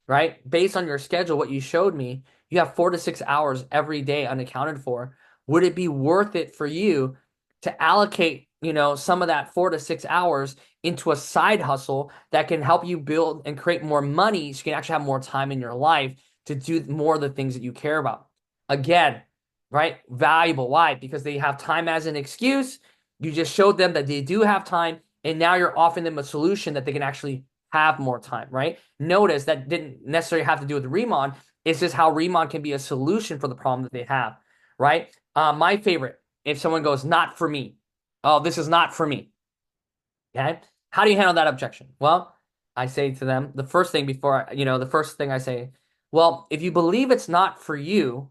right? Based on your schedule, what you showed me, you have 4 to 6 hours every day unaccounted for. Would it be worth it for you to allocate, some of that 4 to 6 hours into a side hustle that can help you build and create more money so you can actually have more time in your life to do more of the things that you care about? Again, right? Valuable. Why? Because they have time as an excuse. You just showed them that they do have time, and now you're offering them a solution that they can actually have more time, right? Notice that didn't necessarily have to do with Remon. It's just how Remon can be a solution for the problem that they have, right? My favorite, if someone goes, not for me. Oh, this is not for me. Okay. How do you handle that objection? Well, I say to them, the first thing the first thing I say, well, if you believe it's not for you,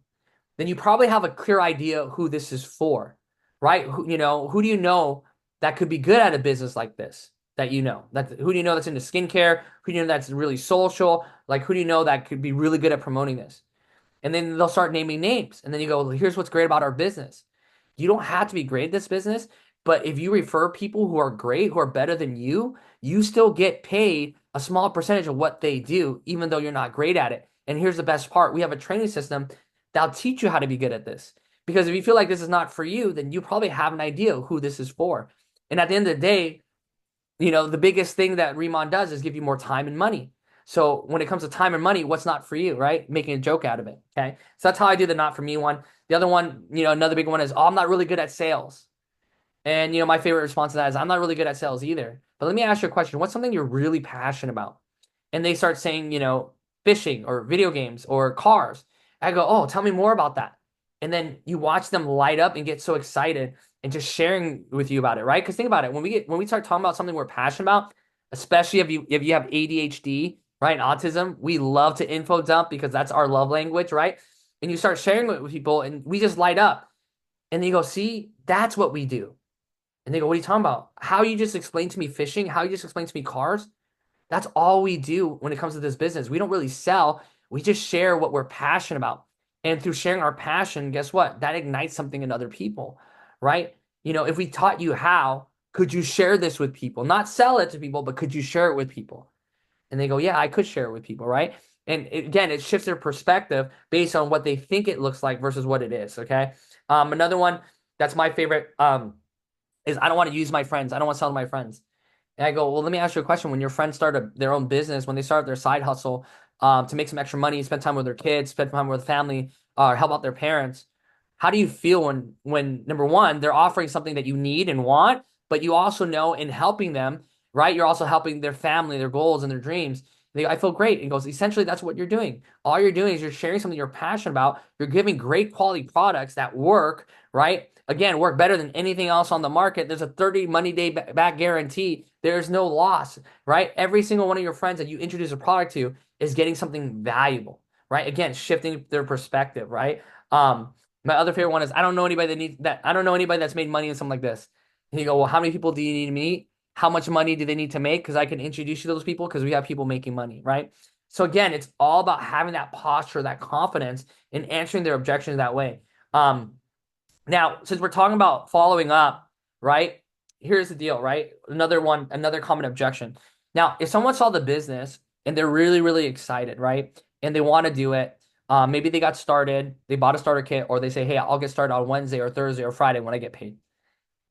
then you probably have a clear idea who this is for, right? Who do you know that could be good at a business like this? Who do you know that's into skincare? Who do you know that's really social? Like, who do you know that could be really good at promoting this? And then they'll start naming names. And then you go, well, here's what's great about our business. You don't have to be great at this business, but if you refer people who are great, who are better than you still get paid a small percentage of what they do, even though you're not great at it. And here's the best part. We have a training system that'll teach you how to be good at this. Because if you feel like this is not for you, then you probably have an idea who this is for. And at the end of the day, the biggest thing that Remon does is give you more time and money. So when it comes to time and money, what's not for you, right? Making a joke out of it. Okay. So that's how I do the not for me one. The other one, another big one is, oh, I'm not really good at sales. And, my favorite response to that is, I'm not really good at sales either. But let me ask you a question. What's something you're really passionate about? And they start saying, fishing or video games or cars. I go, oh, tell me more about that. And then you watch them light up and get so excited and just sharing with you about it, right? Because think about it, when we start talking about something we're passionate about, especially if you have ADHD, right, and autism, we love to info dump because that's our love language, right? And you start sharing it with people, and we just light up. And then you go, see, that's what we do. And they go, what are you talking about? How you just explained to me fishing? How you just explained to me cars? That's all we do when it comes to this business. We don't really sell. We just share what we're passionate about. And through sharing our passion, guess what? That ignites something in other people, right? If we taught you how, could you share this with people? Not sell it to people, but could you share it with people? And they go, yeah, I could share it with people, right? And again, it shifts their perspective based on what they think it looks like versus what it is, okay? Another one that's my favorite, is I don't want to use my friends. I don't want to sell to my friends. And I go, well, let me ask you a question. When your friends start their own business, when they start their side hustle to make some extra money, spend time with their kids, spend time with family, help out their parents, how do you feel when number one, they're offering something that you need and want, but you also know in helping them, right? You're also helping their family, their goals, and their dreams. I feel great. And he goes, essentially, that's what you're doing. All you're doing is you're sharing something you're passionate about. You're giving great quality products that work, right? Again, work better than anything else on the market. There's a 30 money day back guarantee. There's no loss, right? Every single one of your friends that you introduce a product to is getting something valuable, right? Again, shifting their perspective, right? My other favorite one is I don't know anybody that needs that. I don't know anybody that's made money in something like this. And you go, well, how many people do you need to meet? How much money do they need to make? Because I can introduce you to those people because we have people making money, right? So again, it's all about having that posture, that confidence, and answering their objections that way. Now, since we're talking about following up, right? Here's the deal, right? Another one, another common objection. Now, if someone saw the business and they're really, really excited, right? And they want to do it, maybe they got started, they bought a starter kit, or they say, hey, I'll get started on Wednesday or Thursday or Friday when I get paid.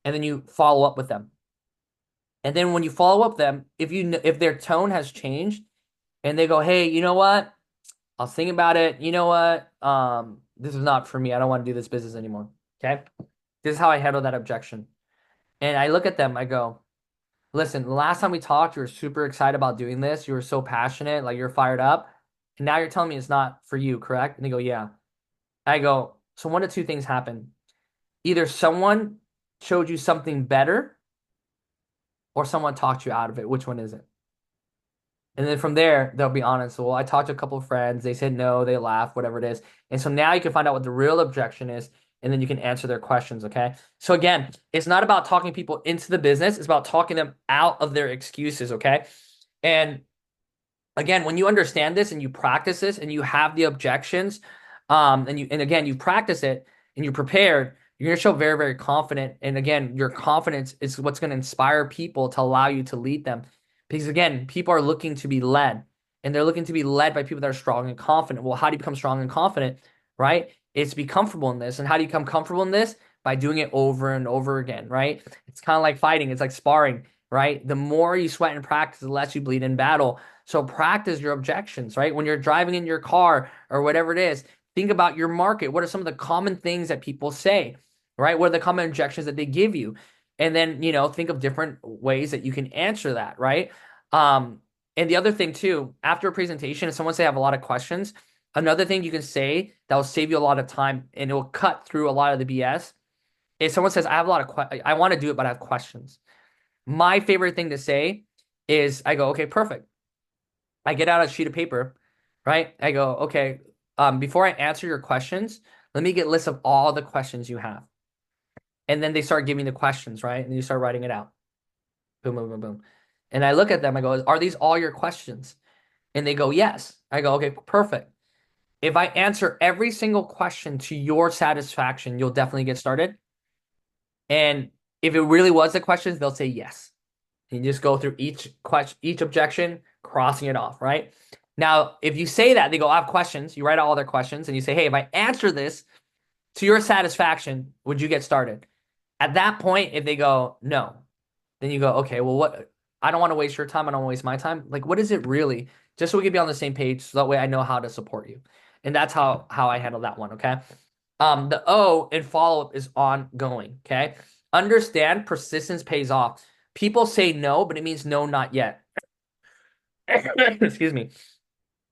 And then you follow up with them. And then when you follow up them, if their tone has changed and they go, hey, you know what? I was thinking about it. You know what? This is not for me. I don't want to do this business anymore. Okay. This is how I handle that objection. And I look at them, I go, listen, the last time we talked, you were super excited about doing this. You were so passionate, like you're fired up. And now you're telling me it's not for you, correct? And they go, yeah. I go, so one of two things happen. Either someone showed you something better or someone talked you out of it. Which one is it? And then from there, they'll be honest. So, well, I talked to a couple of friends. They said no, they laughed, whatever it is. And so now you can find out what the real objection is, and then you can answer their questions, okay? So again, it's not about talking people into the business. It's about talking them out of their excuses, okay? And again, when you understand this and you practice this and you have the objections, and again, you practice it and you're prepared, you're going to show very, very confident. And again, your confidence is what's going to inspire people to allow you to lead them. Because again, people are looking to be led, and they're looking to be led by people that are strong and confident. Well, how do you become strong and confident, right? It's to be comfortable in this. And how do you become comfortable in this? By doing it over and over again, right? It's kind of like fighting. It's like sparring, right? The more you sweat and practice, the less you bleed in battle. So practice your objections, right? When you're driving in your car or whatever it is, think about your market. What are some of the common things that people say, right? What are the common objections that they give you? And then, think of different ways that you can answer that, right? And the other thing too, after a presentation, if someone say I have a lot of questions, another thing you can say that will save you a lot of time and it will cut through a lot of the BS. If someone says I have a lot of I want to do it, but I have questions. My favorite thing to say is I go, okay, perfect. I get out a sheet of paper, right? I go, okay, before I answer your questions, let me get lists of all the questions you have. And then they start giving the questions, right? And you start writing it out. Boom, boom, boom, boom. And I look at them, I go, are these all your questions? And they go, yes. I go, okay, perfect. If I answer every single question to your satisfaction, you'll definitely get started. And if it really was the questions, they'll say yes. And you just go through each question, each objection, crossing it off, right? Now, if you say that, they go, I have questions. You write out all their questions and you say, hey, if I answer this to your satisfaction, would you get started? At that point, if they go, no, then you go, okay, well, what? I don't want to waste your time. I don't want to waste my time. Like, what is it really? Just so we can be on the same page. So that way I know how to support you. And that's how I handle that one, okay? The O in follow-up is ongoing, okay? Understand persistence pays off. People say no, but it means no, not yet. Excuse me.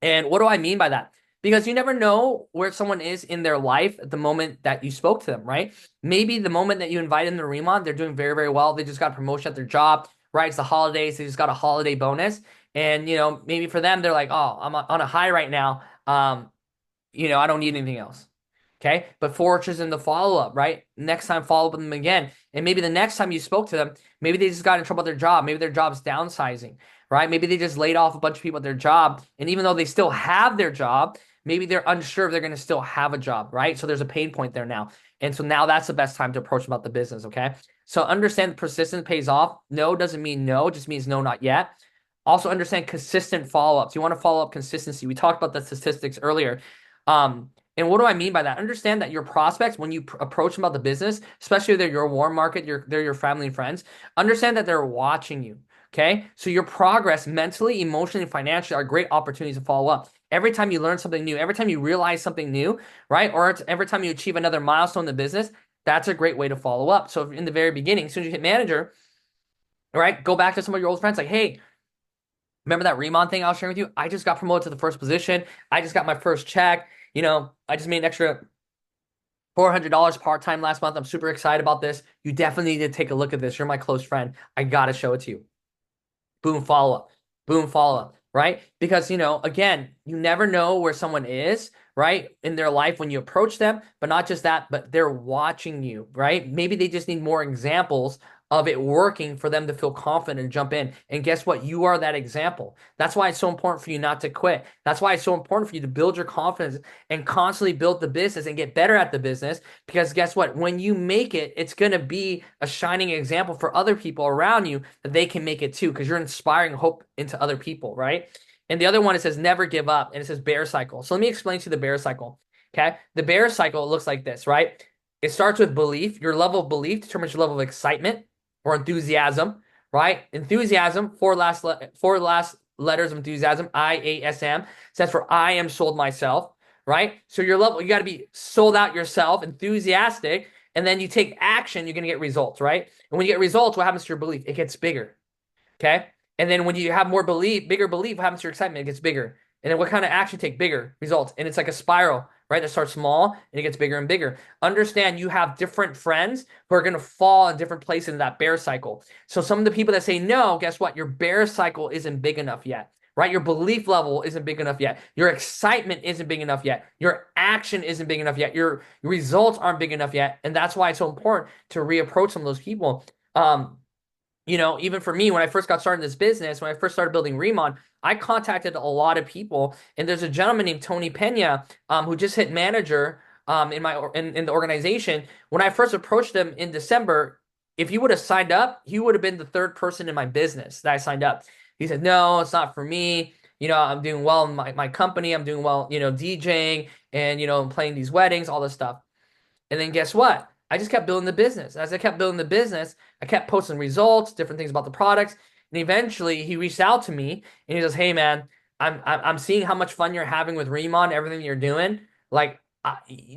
And what do I mean by that? Because you never know where someone is in their life at the moment that you spoke to them, right? Maybe the moment that you invite them to Remont, they're doing very, very well. They just got a promotion at their job, right? It's the holidays. They just got a holiday bonus. And, maybe for them, they're like, oh, I'm on a high right now. I don't need anything else. Okay. But fortress in the follow-up, right? Next time, follow up with them again. And maybe the next time you spoke to them, maybe they just got in trouble with their job. Maybe their job's downsizing, right? Maybe they just laid off a bunch of people at their job. And even though they still have their job, maybe they're unsure if they're going to still have a job, right? So there's a pain point there now. And so now that's the best time to approach about the business, okay? So understand persistence pays off. No doesn't mean no, it just means no, not yet. Also understand consistent follow-ups. You want to follow up consistency. We talked about the statistics earlier. And what do I mean by that? Understand that your prospects, when you approach them about the business, especially if they're your warm market, they're your family and friends, understand that they're watching you. Okay. So your progress mentally, emotionally, and financially are great opportunities to follow up. Every time you learn something new, every time you realize something new, right? Or it's every time you achieve another milestone in the business, that's a great way to follow up. So in the very beginning, as soon as you hit manager, right, go back to some of your old friends like, hey, remember that Remon thing I was sharing with you? I just got promoted to the first position. I just got my first check. I just made an extra $400 part-time last month. I'm super excited about this. You definitely need to take a look at this. You're my close friend. I gotta show it to you. Boom, follow up. Boom, follow up, right? Because, again, you never know where someone is, right, in their life when you approach them, but not just that, but they're watching you, right? Maybe they just need more examples of it working for them to feel confident and jump in. And guess what? You are that example. That's why it's so important for you not to quit. That's why it's so important for you to build your confidence and constantly build the business and get better at the business. Because guess what? When you make it, it's going to be a shining example for other people around you that they can make it too, because you're inspiring hope into other people, right? And the other one, it says never give up, and it says bear cycle. So let me explain to you the bear cycle. Okay. The bear cycle looks like this, right? It starts with belief. Your level of belief determines your level of excitement or enthusiasm, right? Enthusiasm, four last letters of enthusiasm, IASM, stands for I am sold myself, right? So your level, you got to be sold out yourself, enthusiastic, and then you take action, you're going to get results, right? And when you get results, what happens to your belief? It gets bigger, okay? And then when you have more belief, bigger belief, what happens to your excitement? It gets bigger. And then what kind of action take bigger results? And it's like a spiral, right? That starts small and it gets bigger and bigger. Understand you have different friends who are going to fall in different places in that bear cycle. So some of the people that say no, guess what? Your bear cycle isn't big enough yet, right? Your belief level isn't big enough yet. Your excitement isn't big enough yet. Your action isn't big enough yet. Your results aren't big enough yet. And that's why it's so important to reapproach some of those people. Even for me, when I first got started in this business, when I first started building Remon, I contacted a lot of people, and there's a gentleman named Tony Pena, who just hit manager, in the organization. When I first approached him in December, if he would have signed up, he would have been the third person in my business that I signed up. He said, "No, it's not for me. I'm doing well in my company. I'm doing well, DJing and playing these weddings, all this stuff." And then guess what? I just kept building the business. As I kept building the business, I kept posting results, different things about the products. And eventually he reached out to me and he goes, "Hey man, I'm seeing how much fun you're having with Remon, everything you're doing. Like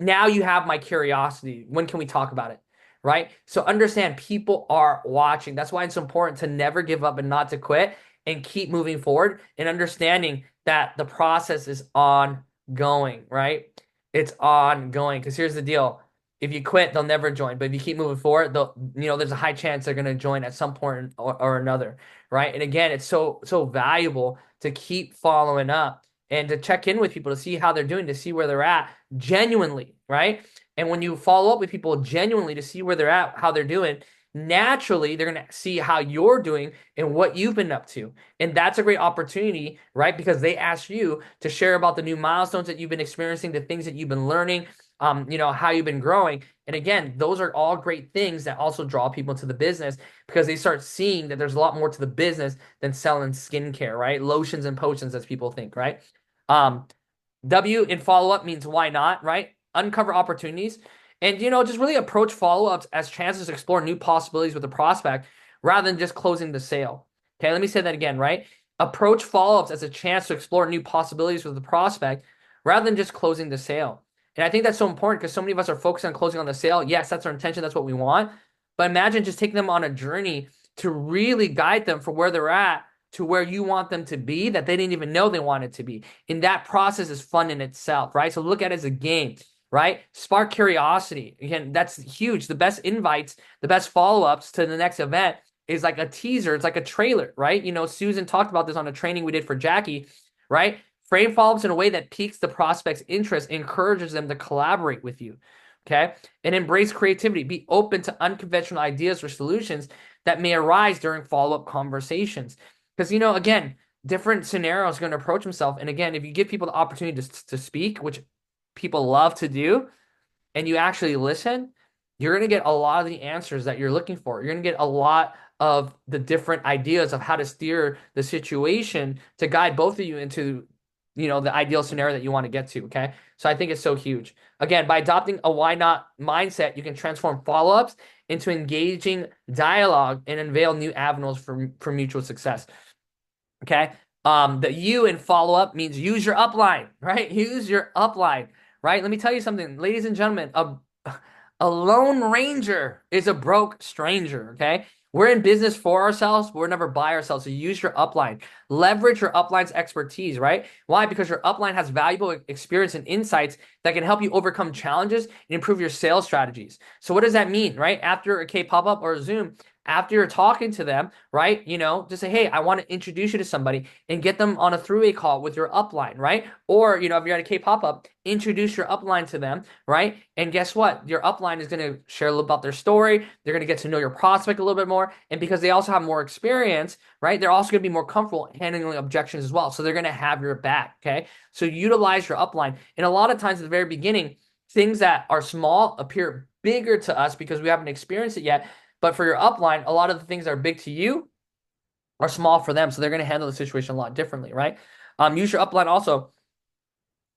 now you have my curiosity. When can we talk about it?" Right? So understand people are watching. That's why it's important to never give up and not to quit and keep moving forward and understanding that the process is ongoing, right? It's ongoing. Because here's the deal. If you quit, they'll never join. But if you keep moving forward, there's a high chance they're going to join at some point or another, right? And again, it's so valuable to keep following up and to check in with people to see how they're doing, to see where they're at genuinely, right? And when you follow up with people genuinely to see where they're at, how they're doing, naturally they're going to see how you're doing and what you've been up to. And that's a great opportunity, right? Because they ask you to share about the new milestones that you've been experiencing, the things that you've been learning, how you've been growing. And again, those are all great things that also draw people to the business because they start seeing that there's a lot more to the business than selling skincare, right? Lotions and potions, as people think, right? Um, W in follow up means why not, right? Uncover opportunities and, just really approach follow ups as chances to explore new possibilities with the prospect rather than just closing the sale. Okay, let me say that again, right? Approach follow ups as a chance to explore new possibilities with the prospect rather than just closing the sale. And I think that's so important because so many of us are focused on closing on the sale. Yes, that's our intention. That's what we want. But imagine just taking them on a journey to really guide them from where they're at to where you want them to be that they didn't even know they wanted to be. And that process is fun in itself, right? So look at it as a game, right? Spark curiosity. Again, that's huge. The best invites, the best follow-ups to the next event is like a teaser. It's like a trailer, right? Susan talked about this on a training we did for Jackie, right? Frame follow-ups in a way that piques the prospect's interest, encourages them to collaborate with you, okay? And embrace creativity. Be open to unconventional ideas or solutions that may arise during follow-up conversations. Because, again, different scenarios are going to approach themselves. And again, if you give people the opportunity to speak, which people love to do, and you actually listen, you're going to get a lot of the answers that you're looking for. You're going to get a lot of the different ideas of how to steer the situation to guide both of you into the ideal scenario that you want to get to. Okay. So I think it's so huge. Again, by adopting a why not mindset, you can transform follow-ups into engaging dialogue and unveil new avenues for mutual success. Okay. The U in follow up means use your upline, right? Use your upline, right? Let me tell you something, ladies and gentlemen. A lone ranger is a broke stranger. Okay. We're in business for ourselves, but we're never by ourselves. So use your upline. Leverage your upline's expertise, right? Why? Because your upline has valuable experience and insights that can help you overcome challenges and improve your sales strategies. So what does that mean, right? After a K pop-up or a Zoom, after you're talking to them, right? Just say, hey, I want to introduce you to somebody and get them on a three-way call with your upline, right? Or, if you're at a K pop-up, introduce your upline to them, right? And guess what? Your upline is going to share a little about their story. They're going to get to know your prospect a little bit more. And because they also have more experience, right? They're also going to be more comfortable handling objections as well. So they're going to have your back, okay? So utilize your upline. And a lot of times at the very beginning, things that are small appear bigger to us because we haven't experienced it yet. But for your upline, a lot of the things that are big to you are small for them. So they're going to handle the situation a lot differently, right? Use your upline also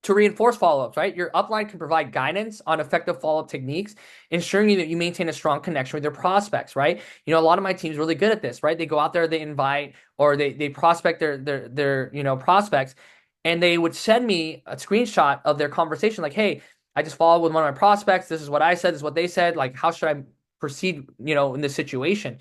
to reinforce follow-ups, right? Your upline can provide guidance on effective follow-up techniques, ensuring that you maintain a strong connection with your prospects, right? A lot of my team's really good at this, right? They go out there, they invite or they prospect their prospects, and they would send me a screenshot of their conversation, like, hey, I just followed with one of my prospects. This is what I said, this is what they said. Like, how should I proceed, in this situation?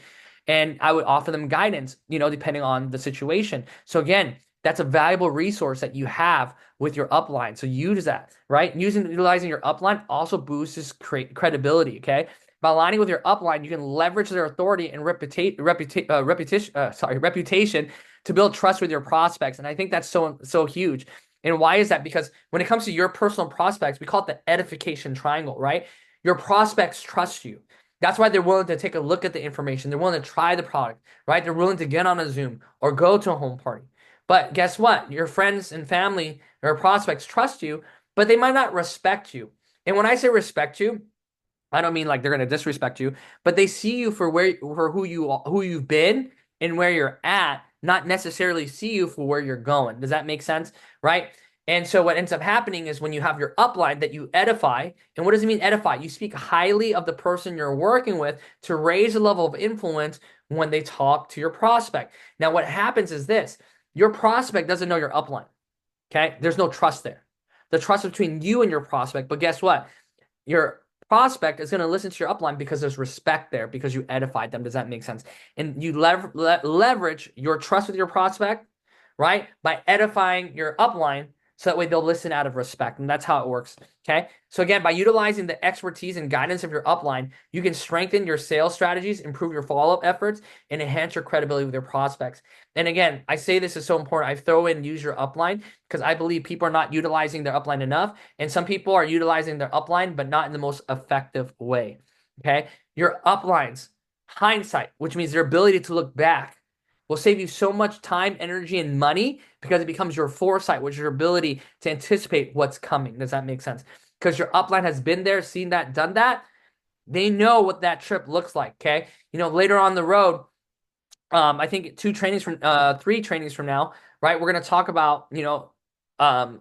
And I would offer them guidance, depending on the situation. So again, that's a valuable resource that you have with your upline. So use that, right? Utilizing your upline also boosts credibility, okay? By aligning with your upline, you can leverage their authority and reputation to build trust with your prospects. And I think that's so huge. And why is that? Because when it comes to your personal prospects, we call it the edification triangle, right? Your prospects trust you. That's why they're willing to take a look at the information. They're willing to try the product, right? They're willing to get on a Zoom or go to a home party. But guess what? Your friends and family or prospects trust you, but they might not respect you. And when I say respect you, I don't mean like they're going to disrespect you, but they see you for who you've been and where you're at, not necessarily see you for where you're going. Does that make sense? Right? And so what ends up happening is when you have your upline that you edify, and what does it mean edify? You speak highly of the person you're working with to raise the level of influence when they talk to your prospect. Now, what happens is this. Your prospect doesn't know your upline. Okay? There's no trust there. The trust between you and your prospect. But guess what? Your prospect is going to listen to your upline because there's respect there, because you edified them. Does that make sense? And you leverage your trust with your prospect, right? By edifying your upline. So that way they'll listen out of respect. And that's how it works. Okay. So again, by utilizing the expertise and guidance of your upline, you can strengthen your sales strategies, improve your follow-up efforts, and enhance your credibility with your prospects. And again, I say this is so important. I throw in use your upline because I believe people are not utilizing their upline enough. And some people are utilizing their upline, but not in the most effective way. Okay. Your upline's hindsight, which means their ability to look back, will save you so much time, energy, and money because it becomes your foresight, which is your ability to anticipate what's coming. Does that make sense? Because your upline has been there, seen that, done that. They know what that trip looks like, okay? Later on the road, I think 3 trainings from now, right? We're going to talk about, the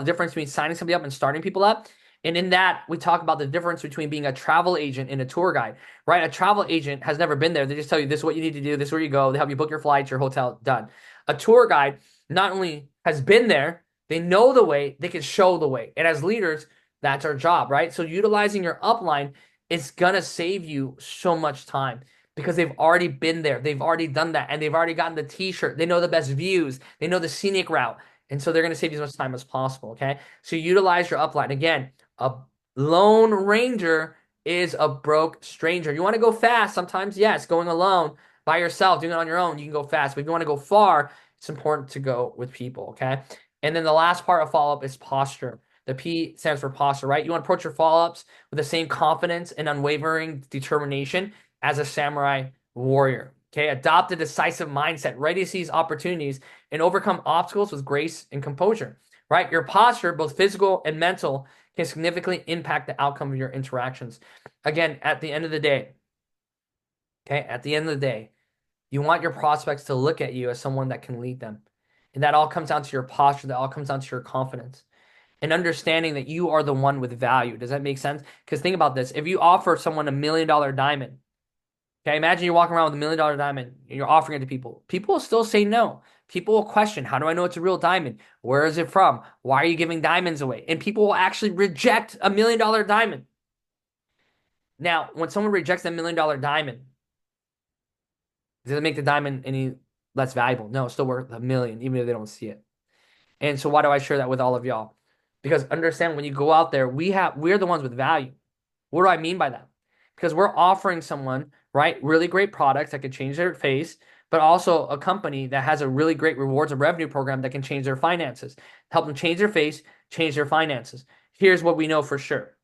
difference between signing somebody up and starting people up. And in that, we talk about the difference between being a travel agent and a tour guide, right? A travel agent has never been there. They just tell you this is what you need to do, this is where you go. They help you book your flights, your hotel, done. A tour guide not only has been there, they know the way, they can show the way. And as leaders, that's our job, right? So utilizing your upline is going to save you so much time because they've already been there. They've already done that. And they've already gotten the t-shirt. They know the best views. They know the scenic route. And so they're going to save you as much time as possible, okay? So utilize your upline. Again, a lone ranger is a broke stranger. You want to go fast sometimes, yes, going alone by yourself, doing it on your own, you can go fast. But if you want to go far, it's important to go with people, okay? And then the last part of follow-up is posture. The P stands for posture, right? You want to approach your follow-ups with the same confidence and unwavering determination as a samurai warrior. Okay, adopt a decisive mindset, ready to seize opportunities and overcome obstacles with grace and composure, right? Your posture, both physical and mental, can significantly impact the outcome of your interactions. Again, at the end of the day, okay, at the end of the day, you want your prospects to look at you as someone that can lead them. And that all comes down to your posture. That all comes down to your confidence and understanding that you are the one with value. Does that make sense? Because think about this. If you offer someone $1 million diamond, okay, imagine you're walking around with $1 million diamond and you're offering it to people. People will still say no. People will question, how do I know it's a real diamond? Where is it from? Why are you giving diamonds away? And people will actually reject $1 million diamond. Now, when someone rejects $1 million diamond, does it make the diamond any less valuable? No, it's still worth a million, even if they don't see it. And so why do I share that with all of y'all? Because understand when you go out there, we're the ones with value. What do I mean by that? Because we're offering someone, right, really great products that can change their face, but also a company that has a really great rewards and revenue program that can change their finances, help them change their face, change their finances. Here's what we know for sure.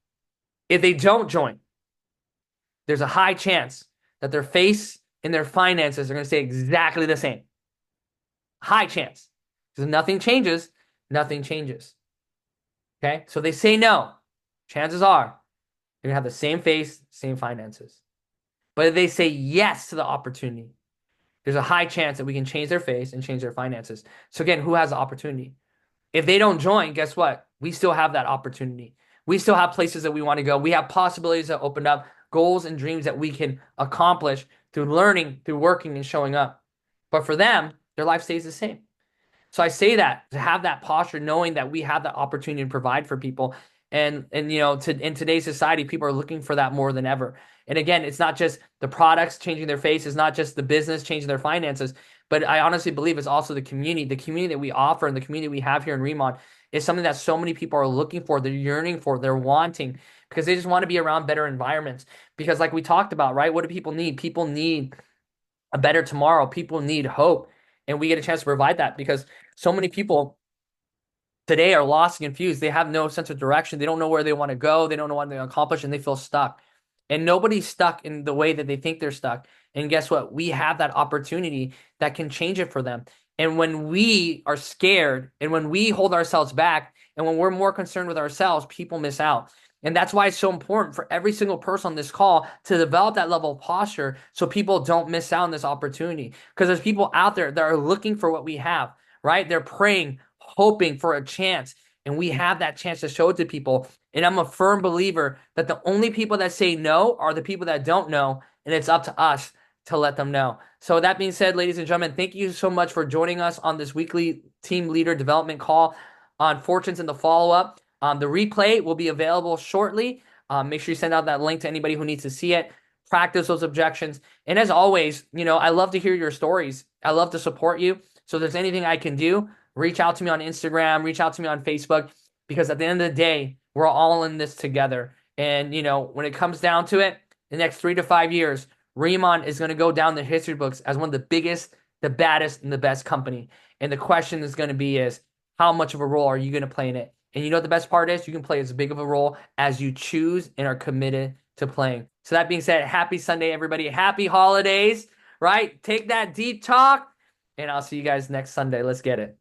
If they don't join, there's a high chance that their face and their finances are going to stay exactly the same. High chance. Because nothing changes, nothing changes. Okay? So they say no. Chances are you're going to have the same face, same finances. But if they say yes to the opportunity, there's a high chance that we can change their face and change their finances. So again, who has the opportunity? If they don't join, guess what? We still have that opportunity. We still have places that we want to go. We have possibilities that open up, goals and dreams that we can accomplish through learning, through working and showing up. But for them, their life stays the same. So I say that to have that posture, knowing that we have that opportunity to provide for people. And in today's society, people are looking for that more than ever. And again, it's not just the products changing their face, it's not just the business changing their finances, but I honestly believe it's also the community that we offer and the community we have here in Remont is something that so many people are looking for, they're yearning for, they're wanting because they just want to be around better environments. Because like we talked about, right? What do people need? People need a better tomorrow. People need hope. And we get a chance to provide that because so many people today are lost and confused. They have no sense of direction. They don't know where they want to go. They don't know what they accomplish, and they feel stuck. And nobody's stuck in the way that they think they're stuck. And guess what? We have that opportunity that can change it for them. And when we are scared and when we hold ourselves back and when we're more concerned with ourselves, people miss out. And that's why it's so important for every single person on this call to develop that level of posture so people don't miss out on this opportunity. Because there's people out there that are looking for what we have, right? They're praying, hoping for a chance. And we have that chance to show it to people. And I'm a firm believer that the only people that say no are the people that don't know. And it's up to us to let them know. So that being said, ladies and gentlemen, thank you so much for joining us on this weekly team leader development call on fortunes and the follow-up. The replay will be available shortly. Make sure you send out that link to anybody who needs to see it. Practice those objections. And as always, I love to hear your stories. I love to support you. So if there's anything I can do, reach out to me on Instagram, reach out to me on Facebook, because at the end of the day, we're all in this together. And, when it comes down to it, the next 3 to 5 years, Remont is going to go down the history books as one of the biggest, the baddest, and the best company. And the question is going to be is, how much of a role are you going to play in it? And you know what the best part is? You can play as big of a role as you choose and are committed to playing. So that being said, happy Sunday, everybody. Happy holidays, right? Take that deep talk, and I'll see you guys next Sunday. Let's get it.